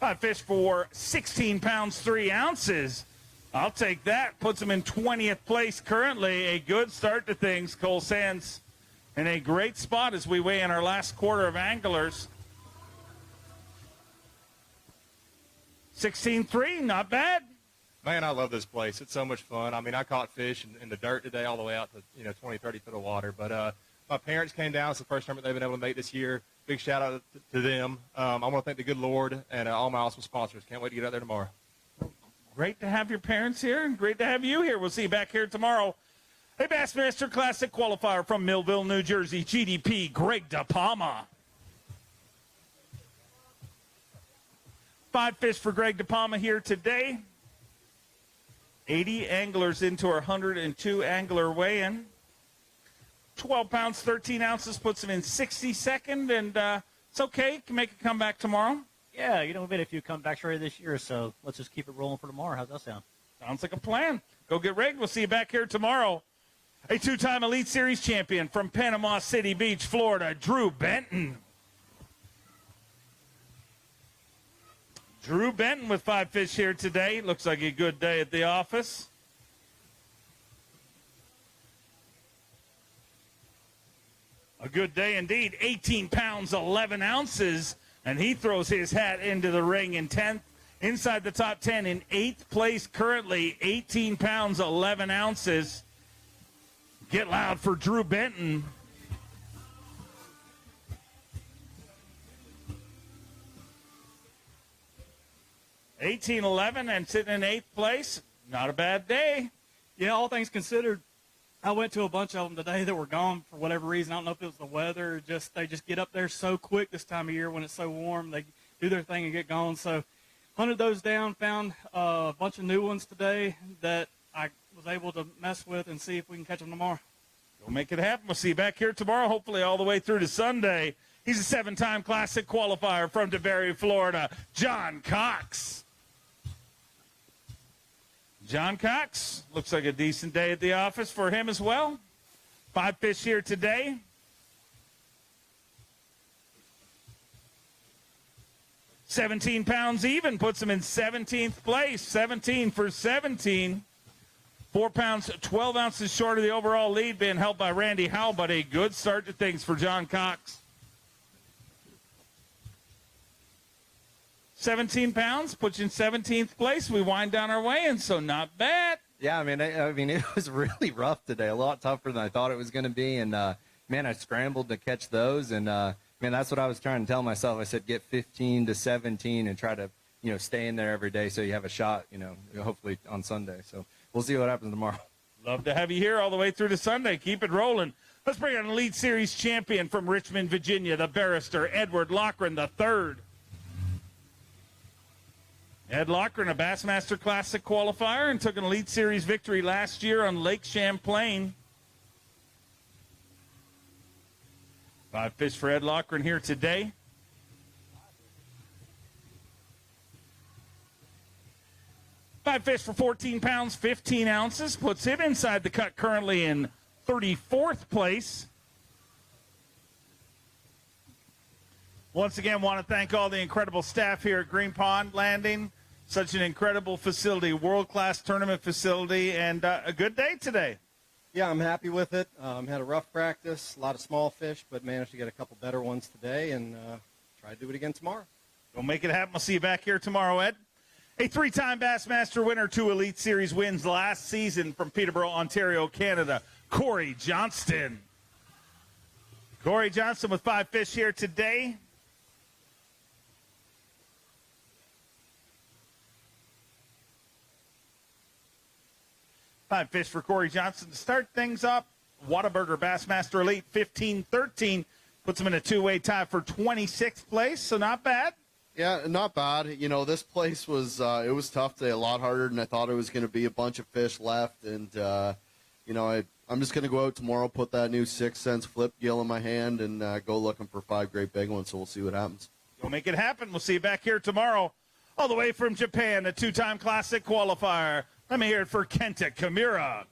Five fish for 16 pounds, 3 ounces. I'll take that. Puts him in 20th place currently. A good start to things. Cole Sands in a great spot as we weigh in our last quarter of anglers. 16-3, not bad. Man, I love this place. It's so much fun. I mean, I caught fish in the dirt today all the way out to 20, 30 foot of water. But my parents came down. It's the first tournament they've been able to make this year. Big shout out to them. I want to thank the good Lord and all my awesome sponsors. Can't wait to get out there tomorrow. Great to have your parents here and great to have you here. We'll see you back here tomorrow. A Bassmaster Classic qualifier from Millville, New Jersey, GDP, Greg DePalma. 5 fish for Greg DePalma here today. 80 anglers into our 102 angler weigh-in. 12 pounds, 13 ounces puts him in 62nd, and it's okay. Can make a comeback tomorrow. Yeah, we've made a few comebacks already this year, so let's just keep it rolling for tomorrow. How's that sound? Sounds like a plan. Go get rigged. We'll see you back here tomorrow. A 2-time Elite Series champion from Panama City Beach, Florida, Drew Benton. Drew Benton with 5 fish here today. Looks like a good day at the office. A good day indeed. 18 pounds, 11 ounces. And he throws his hat into the ring in 10th. Inside the top 10 in 8th place currently. 18 pounds, 11 ounces. Get loud for Drew Benton. $18.11 and sitting in 8th place. Not a bad day. Yeah, all things considered, I went to a bunch of them today that were gone for whatever reason. I don't know if it was the weather. Or they just get up there so quick this time of year when it's so warm. They do their thing and get gone. So hunted those down, found a bunch of new ones today that I was able to mess with and see if we can catch them tomorrow. Go make it happen. We'll see you back here tomorrow, hopefully all the way through to Sunday. He's a 7-time Classic qualifier from DeBerry, Florida, John Cox. John Cox, looks like a decent day at the office for him as well. 5 fish here today. $17 pounds even, puts him in 17th place. 17 for 17. 4 pounds, 12 ounces short of the overall lead, being held by Randy Howell, but a good start to things for John Cox. 17 pounds, puts you in 17th place. We wind down our way, and so not bad. Yeah, I mean, it was really rough today, a lot tougher than I thought it was going to be. And, man, I scrambled to catch those. And, man, that's what I was trying to tell myself. I said get 15 to 17 and try to, stay in there every day so you have a shot, hopefully on Sunday. So we'll see what happens tomorrow. Love to have you here all the way through to Sunday. Keep it rolling. Let's bring on an Elite Series champion from Richmond, Virginia, the barrister, Edward Loughran III. Ed Loughran, a Bassmaster Classic qualifier, and took an Elite Series victory last year on Lake Champlain. 5 fish for Ed Loughran here today. 5 fish for 14 pounds, 15 ounces. Puts him inside the cut currently in 34th place. Once again, want to thank all the incredible staff here at Green Pond Landing. Such an incredible facility, world-class tournament facility, and a good day today. Yeah, I'm happy with it. Had a rough practice, a lot of small fish, but managed to get a couple better ones today, and try to do it again tomorrow. We'll make it happen. We'll see you back here tomorrow, Ed. A 3-time Bassmaster winner, 2 Elite Series wins last season from Peterborough, Ontario, Canada, Corey Johnston. Corey Johnston with 5 fish here today. Five fish for Corey Johnston to start things up. Whataburger Bassmaster Elite 15-13 puts him in a 2-way tie for 26th place, so not bad. Yeah, not bad. You know, this place was it was tough today, a lot harder than I thought it was going to be. A bunch of fish left, and you know, I'm just going to go out tomorrow, put that new 6 cents flip gill in my hand, and go looking for 5 great big ones. So we'll see what happens. We'll make it happen. We'll see you back here tomorrow, all the way from Japan, a 2-time Classic qualifier. Let me hear it for Kenta Kimura.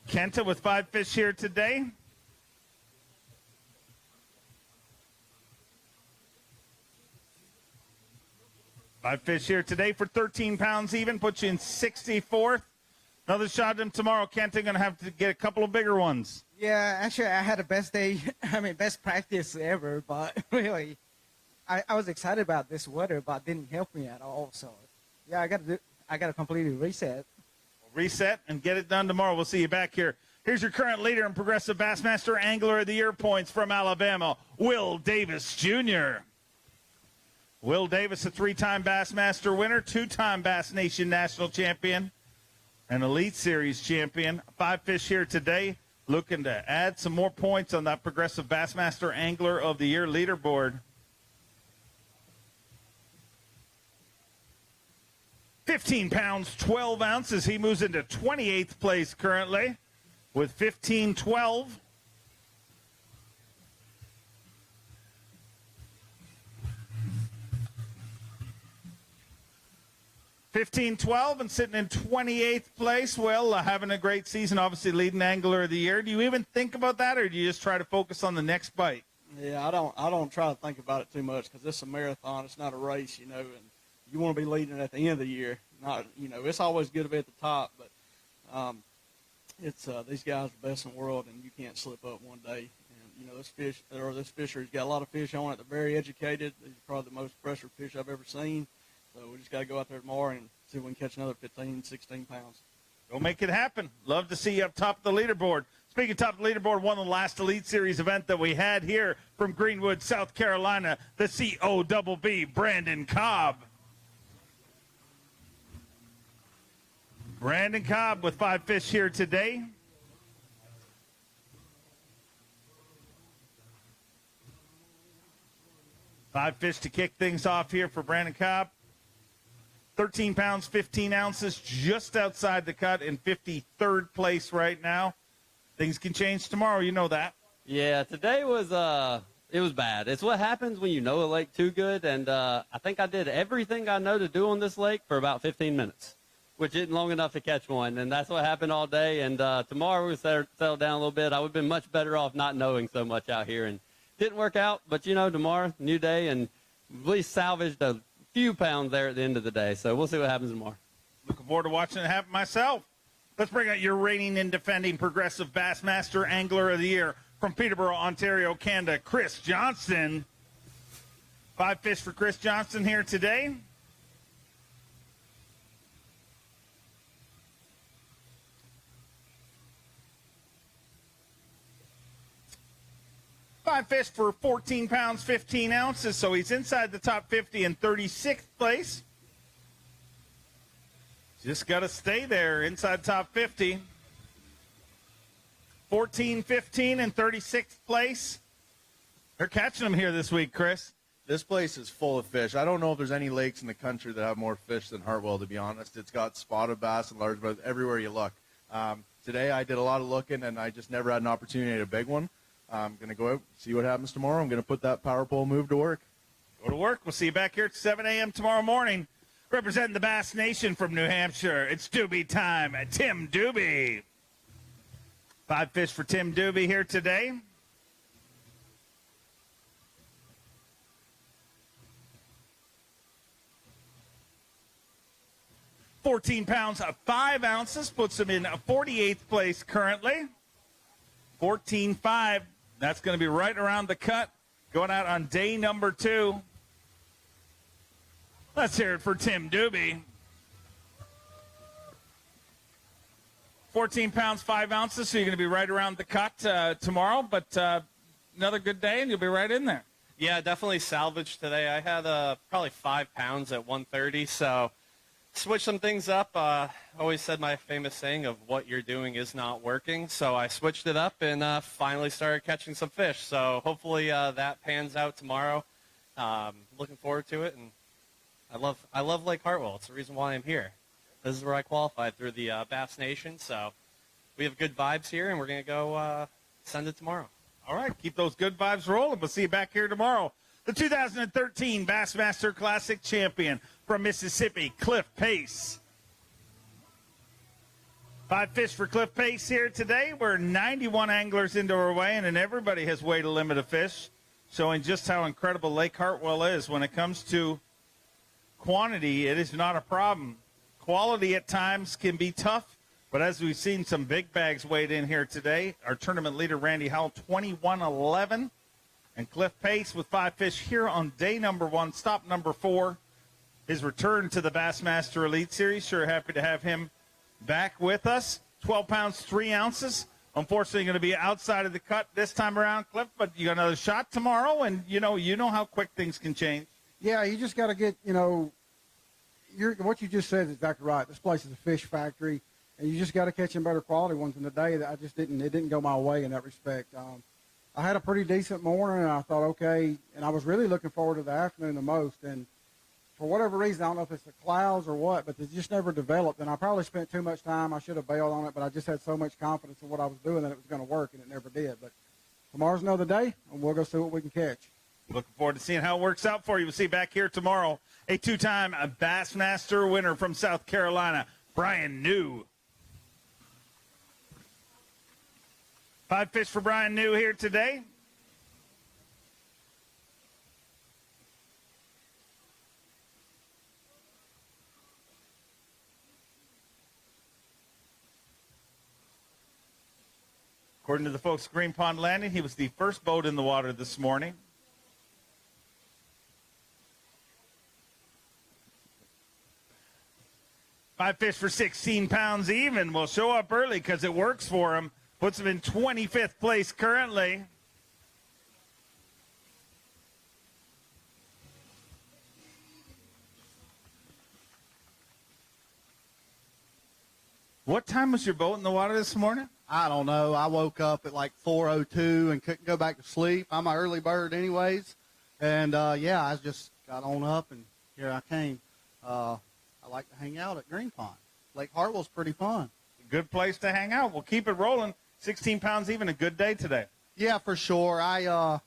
Kenta with 5 fish here today. Five fish here today for 13 pounds even, puts you in 64th. Another shot at him tomorrow. Kenta going to have to get a couple of bigger ones. Yeah, actually, I had the best day, best practice ever, but really, I was excited about this weather, but it didn't help me at all. So, yeah, I got to completely reset. Reset and get it done tomorrow. We'll see you back here. Here's your current leader in Progressive Bassmaster Angler of the Year points from Alabama, Will Davis Jr. Will Davis, a 3-time Bassmaster winner, 2-time Bass Nation National Champion, an Elite Series champion. 5 fish here today, looking to add some more points on that Progressive Bassmaster Angler of the Year leaderboard. 15 pounds, 12 ounces. He moves into 28th place currently with 15-12. And sitting in 28th place. Well, having a great season, obviously leading Angler of the Year. Do you even think about that, or do you just try to focus on the next bite? Yeah, I don't try to think about it too much because it's a marathon. It's not a race, you know, and you want to be leading at the end of the year. Not, you know, it's always good to be at the top, but it's these guys are the best in the world, and you can't slip up one day. And you know, this fishery's got a lot of fish on it. They're very educated. These are probably the most pressure fish I've ever seen. So we just got to go out there tomorrow and see if we can catch another 15, 16 pounds. Go make it happen. Love to see you up top of the leaderboard. Speaking of top of the leaderboard, one of the last Elite Series event that we had here from Greenwood, South Carolina, the COBB, Brandon Cobb. Brandon Cobb with 5 fish here today. Five fish to kick things off here for Brandon Cobb. 13 pounds, 15 ounces, just outside the cut in 53rd place right now. Things can change tomorrow, you know that. Yeah, today was it was bad. It's what happens when you know a lake too good, and I think I did everything I know to do on this lake for about 15 minutes, which isn't long enough to catch one, and that's what happened all day. And tomorrow we'll settle down a little bit. I would have been much better off not knowing so much out here, and didn't work out. But, you know, tomorrow, new day, and at least salvaged a few pounds there at the end of the day. So we'll see what happens tomorrow. Looking forward to watching it happen myself. Let's bring out your reigning and defending Progressive Bassmaster Angler of the Year from Peterborough, Ontario, Canada, Chris Johnston. 5 fish for Chris Johnston here today. Five fish for 14 pounds, 15 ounces, so he's inside the top 50 in 36th place. Just got to stay there inside top 50. 14, 15, and 36th place. They're catching them here this week, Chris. This place is full of fish. I don't know if there's any lakes in the country that have more fish than Hartwell, to be honest. It's got spotted bass and largemouth everywhere you look. Today I did a lot of looking, and I just never had an opportunity at a big one. I'm going to go out, see what happens tomorrow. I'm going to put that power pole move to work. Go to work. We'll see you back here at 7 a.m. tomorrow morning. Representing the Bass Nation from New Hampshire, it's Doobie time at Tim Doobie. 5 fish for Tim Doobie here today. $14 pounds, 5 ounces, puts him in 48th place currently. 14.5, that's going to be right around the cut. Going out on day number 2. Let's hear it for Tim Doobie. 14 pounds, 5 ounces, so you're going to be right around the cut tomorrow, but another good day, and you'll be right in there. Yeah, definitely salvaged today. I had probably 5 pounds at 130, so switch some things up. Always said my famous saying of what you're doing is not working, so I switched it up and finally started catching some fish. So hopefully that pans out tomorrow. Looking forward to it, and I love Lake Hartwell. It's the reason why I'm here. This is where I qualified through the Bass Nation, so we have good vibes here, and we're going to go send it tomorrow. All right, keep those good vibes rolling. We'll see you back here tomorrow. The 2013 Bassmaster Classic champion from Mississippi, Cliff Pace. 5 fish for Cliff Pace here today. We're 91 anglers into our weighing, and everybody has weighed a limit of fish, showing just how incredible Lake Hartwell is. When it comes to quantity, it is not a problem. Quality at times can be tough, but as we've seen some big bags weighed in here today, our tournament leader, Randy Howell, 21-11. And Cliff Pace with 5 fish here on day number 1, stop number 4. His return to the Bassmaster Elite Series. Sure happy to have him back with us. 12 pounds, 3 ounces. Unfortunately, going to be outside of the cut this time around, Cliff, but you got another shot tomorrow, and you know how quick things can change. Yeah, you just got to get, what you just said is exactly right. This place is a fish factory, and you just got to catch them better quality ones. And today, it didn't go my way in that respect. I had a pretty decent morning, and I thought, okay, and I was really looking forward to the afternoon the most. And for whatever reason, I don't know if it's the clouds or what, but it just never developed. And I probably spent too much time. I should have bailed on it, but I just had so much confidence in what I was doing that it was going to work, and it never did. But tomorrow's another day, and we'll go see what we can catch. Looking forward to seeing how it works out for you. We'll see you back here tomorrow. A 2-time Bassmaster winner from South Carolina, Brian New. 5 fish for Brian New here today. According to the folks at Green Pond Landing, he was the first boat in the water this morning. Five fish for 16 pounds even. Will show up early because it works for him. Puts him in 25th place currently. What time was your boat in the water this morning? I don't know. I woke up at like 4:02 and couldn't go back to sleep. I'm an early bird anyways. And, I just got on up, and here I came. I like to hang out at Green Pond. Lake Hartwell's pretty fun. Good place to hang out. We'll keep it rolling. 16 pounds even, a good day today. Yeah, for sure. I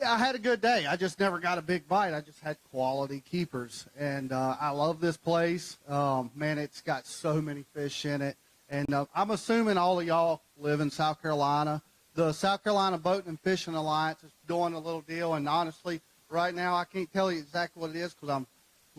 had a good day. I just never got a big bite. I just had quality keepers. And I love this place. Man, it's got so many fish in it. And I'm assuming all of y'all live in South Carolina. The South Carolina Boating and Fishing Alliance is doing a little deal. And honestly, right now, I can't tell you exactly what it is because I'm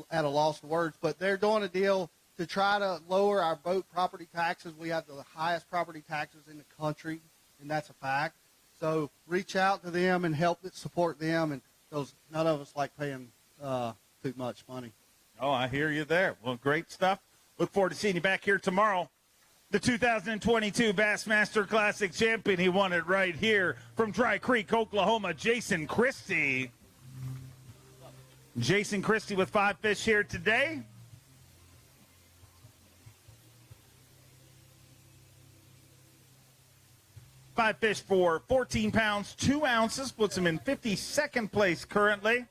at a loss of words. But they're doing a deal to try to lower our boat property taxes. We have the highest property taxes in the country, and that's a fact. So reach out to them and help support them, and those none of us like paying too much money. Oh, I hear you there. Well, great stuff. Look forward to seeing you back here tomorrow. The 2022 Bassmaster Classic champion, he won it right here from Dry Creek, Oklahoma, Jason Christie. Jason Christie with 5 fish here today. Five fish for 14 pounds, 2 ounces, puts him in 52nd place currently.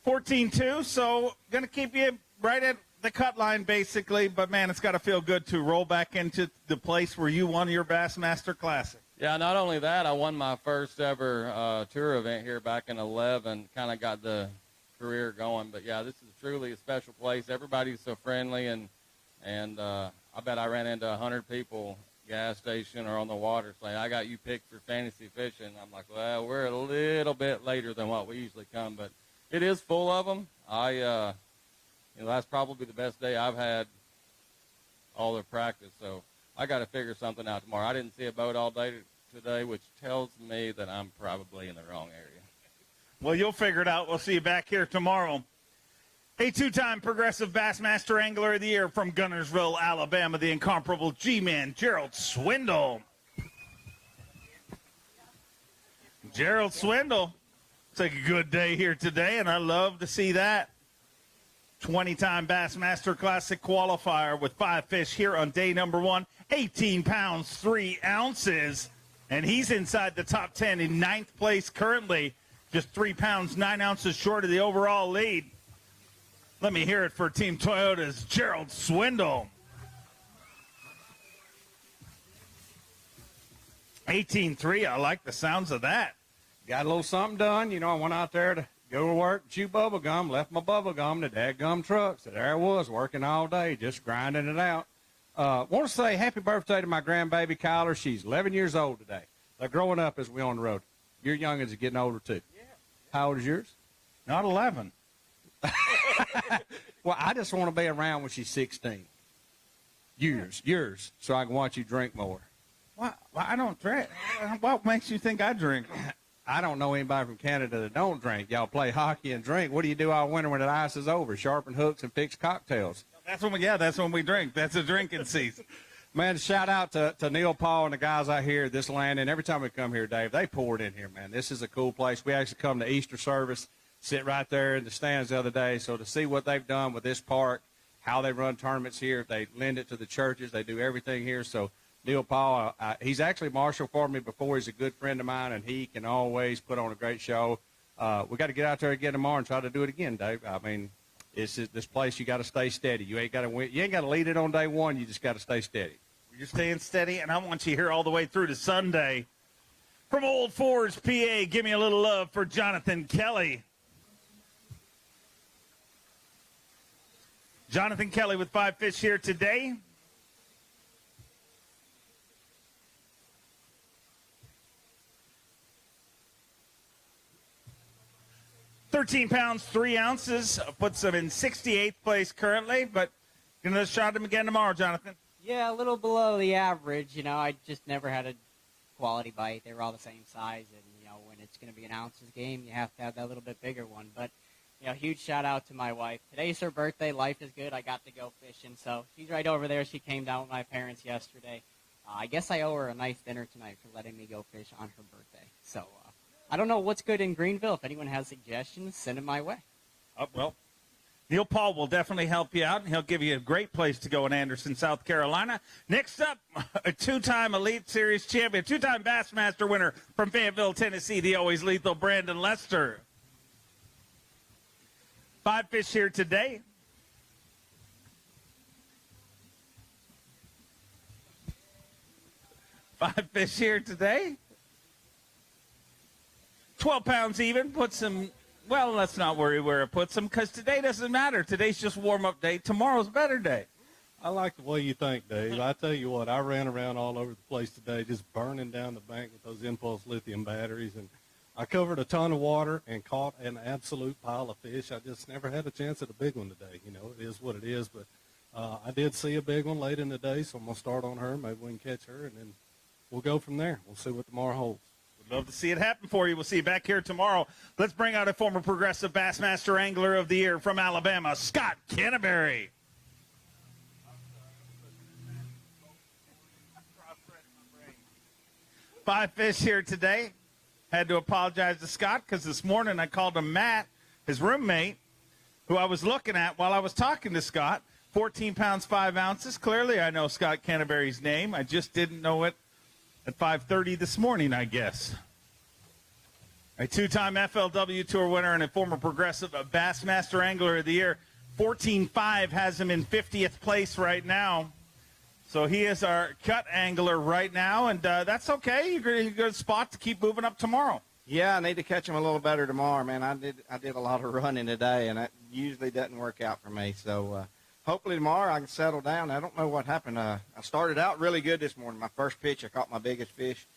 $14.2, so going to keep you right at the cut line, basically, but, man, it's got to feel good to roll back into the place where you won your Bassmaster Classic. Yeah, not only that, I won my first ever tour event here back in 11, kind of got the career going. But, yeah, this is truly a special place. Everybody's so friendly, and I bet I ran into 100 people gas station or on the water saying, I got you picked for fantasy fishing. I'm like, well, we're a little bit later than what we usually come, but it is full of them. That's probably the best day I've had all the practice, so I got to figure something out tomorrow. I didn't see a boat all day today, which tells me that I'm probably in the wrong area. Well, you'll figure it out. We'll see you back here tomorrow. A two-time Progressive Bassmaster Angler of the Year from Gunnersville, Alabama, the incomparable G-Man, Gerald Swindle. Gerald Swindle. It's like a good day here today, and I love to see that. 20-time Bassmaster Classic qualifier with 5 fish here on day number 1. 18 pounds, 3 ounces. And he's inside the top 10 in 9th place currently. Just 3 pounds, 9 ounces short of the overall lead. Let me hear it for Team Toyota's Gerald Swindle. 18-3, I like the sounds of that. Got a little something done. I went out there to go to work, chew bubble gum, left my bubble gum in the dadgum truck. So there I was, working all day, just grinding it out. Want to say happy birthday to my grandbaby, Kyler. She's 11 years old today. They're growing up as we on the road. Your youngins are getting older, too. Yeah. How old is yours? Not 11. Well, I just want to be around when she's 16. Yours, so I can watch you drink more. Well, I don't drink. What makes you think I drink? I don't know anybody from Canada that don't drink. Y'all play hockey and drink. What do you do all winter when the ice is over? Sharpen hooks and fix cocktails. That's when we drink. That's a drinking season. Man, shout out to Neil Paul and the guys out here at this landing. Every time we come here, Dave, they pour it in here, man. This is a cool place. We actually come to Easter service, sit right there in the stands the other day. So to see what they've done with this park, how they run tournaments here, they lend it to the churches. They do everything here. So Neil Paul, he's actually marshaled for me before. He's a good friend of mine, and he can always put on a great show. We got to get out there again tomorrow and try to do it again, Dave. I mean, it's this place you got to stay steady. You ain't got to win. You ain't got to lead it on day one. You just got to stay steady. You're staying steady, and I want you here all the way through to Sunday. From Old Forge, PA, give me a little love for Jonathan Kelly. Jonathan Kelly with 5 fish here today. $13 pounds, 3 ounces, puts him in 68th place currently, but going to shot him again tomorrow, Jonathan. Yeah, a little below the average. I just never had a quality bite. They were all the same size, and, when it's going to be an ounces game, you have to have that little bit bigger one. But, huge shout out to my wife. Today's her birthday. Life is good. I got to go fishing, so she's right over there. She came down with my parents yesterday. I guess I owe her a nice dinner tonight for letting me go fish on her birthday. So, I don't know what's good in Greenville. If anyone has suggestions, send them my way. Well, Neil Paul will definitely help you out, and he'll give you a great place to go in Anderson, South Carolina. Next up, a 2-time Elite Series champion, 2-time Bassmaster winner from Fayetteville, Tennessee, the always lethal Brandon Lester. 5 fish here today. Five fish here today. 12 pounds even, puts him, well, let's not worry where it puts him, because today doesn't matter. Today's just warm-up day. Tomorrow's a better day. I like the way you think, Dave. I tell you what, I ran around all over the place today just burning down the bank with those Impulse lithium batteries, and I covered a ton of water and caught an absolute pile of fish. I just never had a chance at a big one today. It is what it is, but I did see a big one late in the day, so I'm going to start on her. Maybe we can catch her, and then we'll go from there. We'll see what tomorrow holds. Love to see it happen for you. We'll see you back here tomorrow. Let's bring out a former Progressive Bassmaster Angler of the Year from Alabama, Scott Canterbury. Five fish here today. Had to apologize to Scott because this morning I called him Matt, his roommate, who I was looking at while I was talking to Scott. 14 pounds, 5 ounces. Clearly I know Scott Canterbury's name. I just didn't know it at 5:30 this morning, I guess. A 2-time FLW Tour winner and a former Progressive Bassmaster Angler of the Year. 14.5 has him in 50th place right now. So he is our cut angler right now, and that's okay. You're in a good spot to keep moving up tomorrow. Yeah, I need to catch him a little better tomorrow, man. I did a lot of running today, and that usually doesn't work out for me. So hopefully tomorrow I can settle down. I don't know what happened. I started out really good this morning. My first pitch, I caught my biggest fish,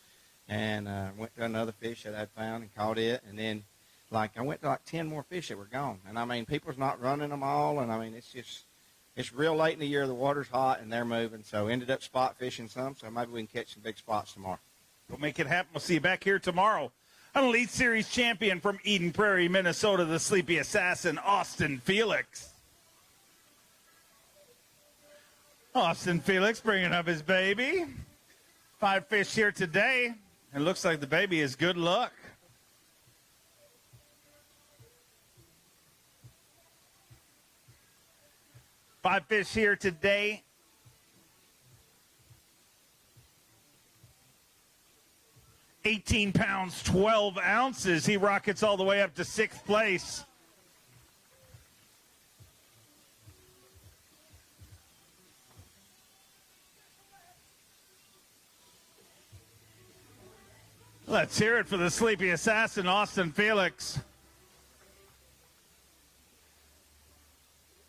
and went to another fish that I'd found and caught it. And then, I went to 10 more fish that were gone. And, I mean, people's not running them all, and, I mean, it's real late in the year. The water's hot, and they're moving. So ended up spot fishing some, so maybe we can catch some big spots tomorrow. We'll make it happen. We'll see you back here tomorrow. An Elite Series champion from Eden Prairie, Minnesota, the Sleepy Assassin, Austin Felix. Austin Felix bringing up his baby. 5 fish here today. It looks like the baby is good luck. Five fish here today. $18 pounds, 12 ounces. He rockets all the way up to 6th place. Let's hear it for the Sleepy Assassin, Austin Felix.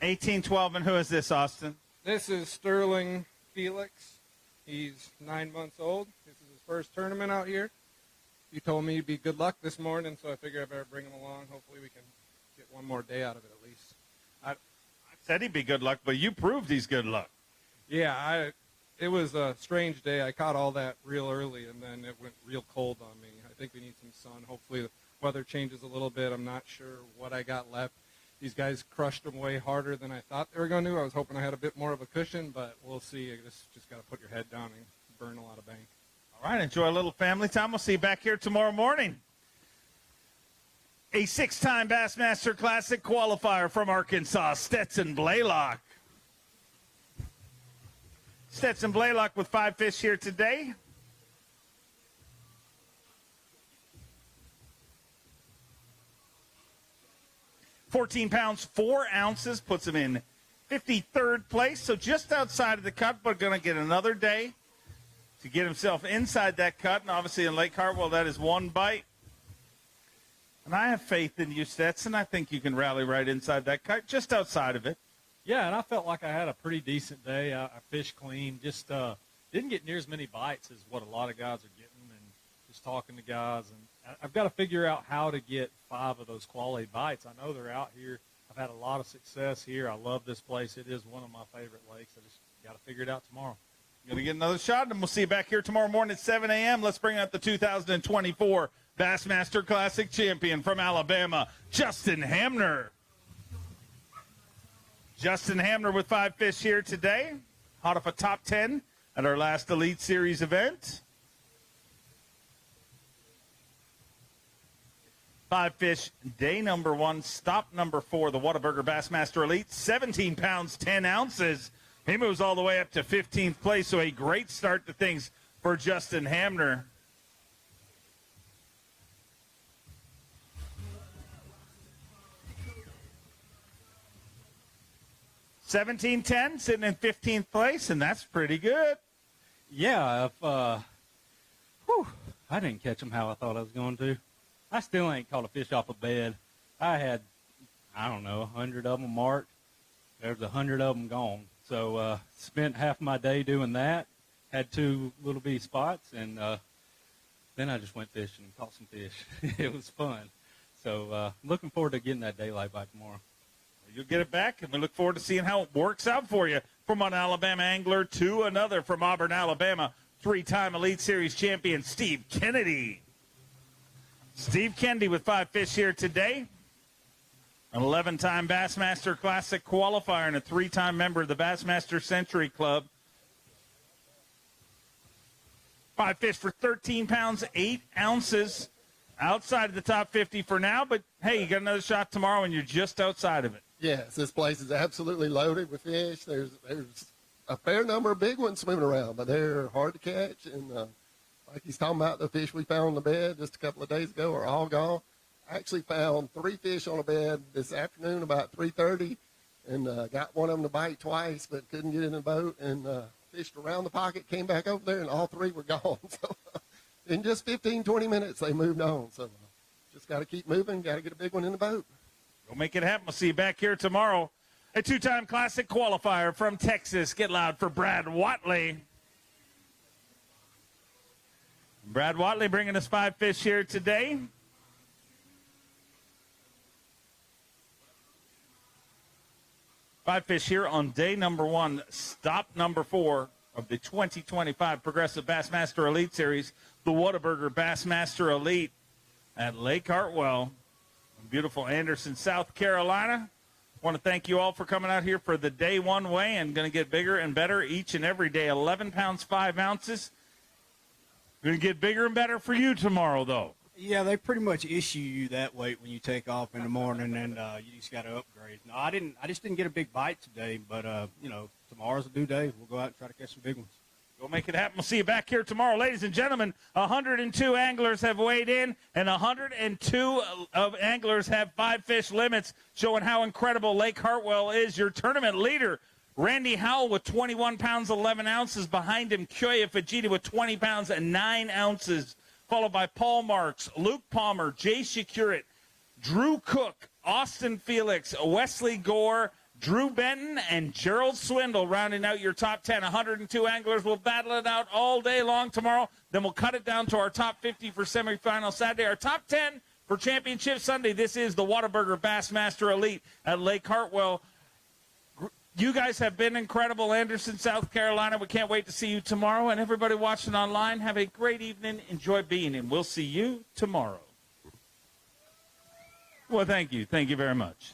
18-12, and who is this, Austin? This is Sterling Felix. He's 9 months old. This is his first tournament out here. He told me he'd be good luck this morning, so I figured I better bring him along. Hopefully we can get one more day out of it at least. I said he'd be good luck, but you proved he's good luck. Yeah, it was a strange day. I caught all that real early, and then it went real cold on me. I think we need some sun. Hopefully the weather changes a little bit. I'm not sure what I got left. These guys crushed them way harder than I thought they were going to. I was hoping I had a bit more of a cushion, but we'll see. I just got to put your head down and burn a lot of bank. All right, enjoy a little family time. We'll see you back here tomorrow morning. A 6-time Bassmaster Classic qualifier from Arkansas, Stetson Blaylock. Stetson Blaylock with 5 fish here today. $14 pounds, 4 ounces, puts him in 53rd place. So just outside of the cut, but going to get another day to get himself inside that cut. And obviously in Lake Hartwell, that is 1 bite. And I have faith in you, Stetson. I think you can rally right inside that cut, just outside of it. Yeah, and I felt like I had a pretty decent day. I fished clean. Just didn't get near as many bites as what a lot of guys are getting, and just talking to guys. And I've got to figure out how to get 5 of those quality bites. I know they're out here. I've had a lot of success here. I love this place. It is one of my favorite lakes. I just got to figure it out tomorrow. Going to get another shot, and we'll see you back here tomorrow morning at 7 a.m. Let's bring out the 2024 Bassmaster Classic champion from Alabama, Justin Hamner. Justin Hamner with 5 fish here today. Hot off a top 10 at our last Elite Series event. 5 fish, day number 1, stop number 4, the Whataburger Bassmaster Elite, 17 pounds, 10 ounces. He moves all the way up to 15th place, so a great start to things for Justin Hamner. $17.10, sitting in 15th place, and that's pretty good. Yeah, I didn't catch him how I thought I was going to. I still ain't caught a fish off a bed. I had, 100 of them marked. There's 100 of them gone. So spent half my day doing that. Had 2 little bitty spots, and then I just went fishing and caught some fish. It was fun. So looking forward to getting that daylight by tomorrow. You'll get it back, and we look forward to seeing how it works out for you. From one Alabama angler to another from Auburn, Alabama, 3-time Elite Series champion Steve Kennedy. Steve Kennedy with 5 fish here today. An 11-time Bassmaster Classic qualifier and a 3-time member of the Bassmaster Century Club. 5 fish for 13 pounds, 8 ounces. Outside of the top 50 for now, but hey, you got another shot tomorrow and you're just outside of it. Yes, this place is absolutely loaded with fish. There's a fair number of big ones swimming around, but they're hard to catch. And like he's talking about, the fish we found on the bed just a couple of days ago are all gone. I actually found 3 fish on a bed this afternoon about 3:30, and got one of them to bite twice, but couldn't get in the boat, and fished around the pocket, came back over there, and all three were gone. So in just 15, 20 minutes, they moved on. So just got to keep moving, got to get a big one in the boat. Go make it happen. We'll see you back here tomorrow. A two-time Classic qualifier from Texas. Get loud for Brad Watley. Brad Watley bringing us 5 fish here today. Five fish here on day number 1, stop number 4 of the 2025 Progressive Bassmaster Elite Series, the Whataburger Bassmaster Elite at Lake Hartwell, in beautiful Anderson, South Carolina. I want to thank you all for coming out here for the day 1 weigh, and going to get bigger and better each and every day. 11 pounds, 5 ounces. Going to get bigger and better for you tomorrow, though. Yeah, they pretty much issue you that weight when you take off in the morning, and you just got to upgrade. No, I just didn't get a big bite today, but tomorrow's a new day. We'll go out and try to catch some big ones. Go make it happen. We'll see you back here tomorrow. Ladies and gentlemen, 102 anglers have weighed in, and 102 of anglers have 5 fish limits, showing how incredible Lake Hartwell is. Your tournament leader, Randy Howell, with 21 pounds, 11 ounces. Behind him, Koya Fujita with 20 pounds and 9 ounces. Followed by Paul Marks, Luke Palmer, Jay Shakurit, Drew Cook, Austin Felix, Wesley Gore, Drew Benton, and Gerald Swindle rounding out your top 10. 102 anglers will battle it out all day long tomorrow. Then we'll cut it down to our top 50 for semifinal Saturday. Our top 10 for championship Sunday. This is the Whataburger Bassmaster Elite at Lake Hartwell. You guys have been incredible, Anderson, South Carolina. We can't wait to see you tomorrow. And everybody watching online, have a great evening. Enjoy being in. We'll see you tomorrow. Well, thank you. Thank you very much.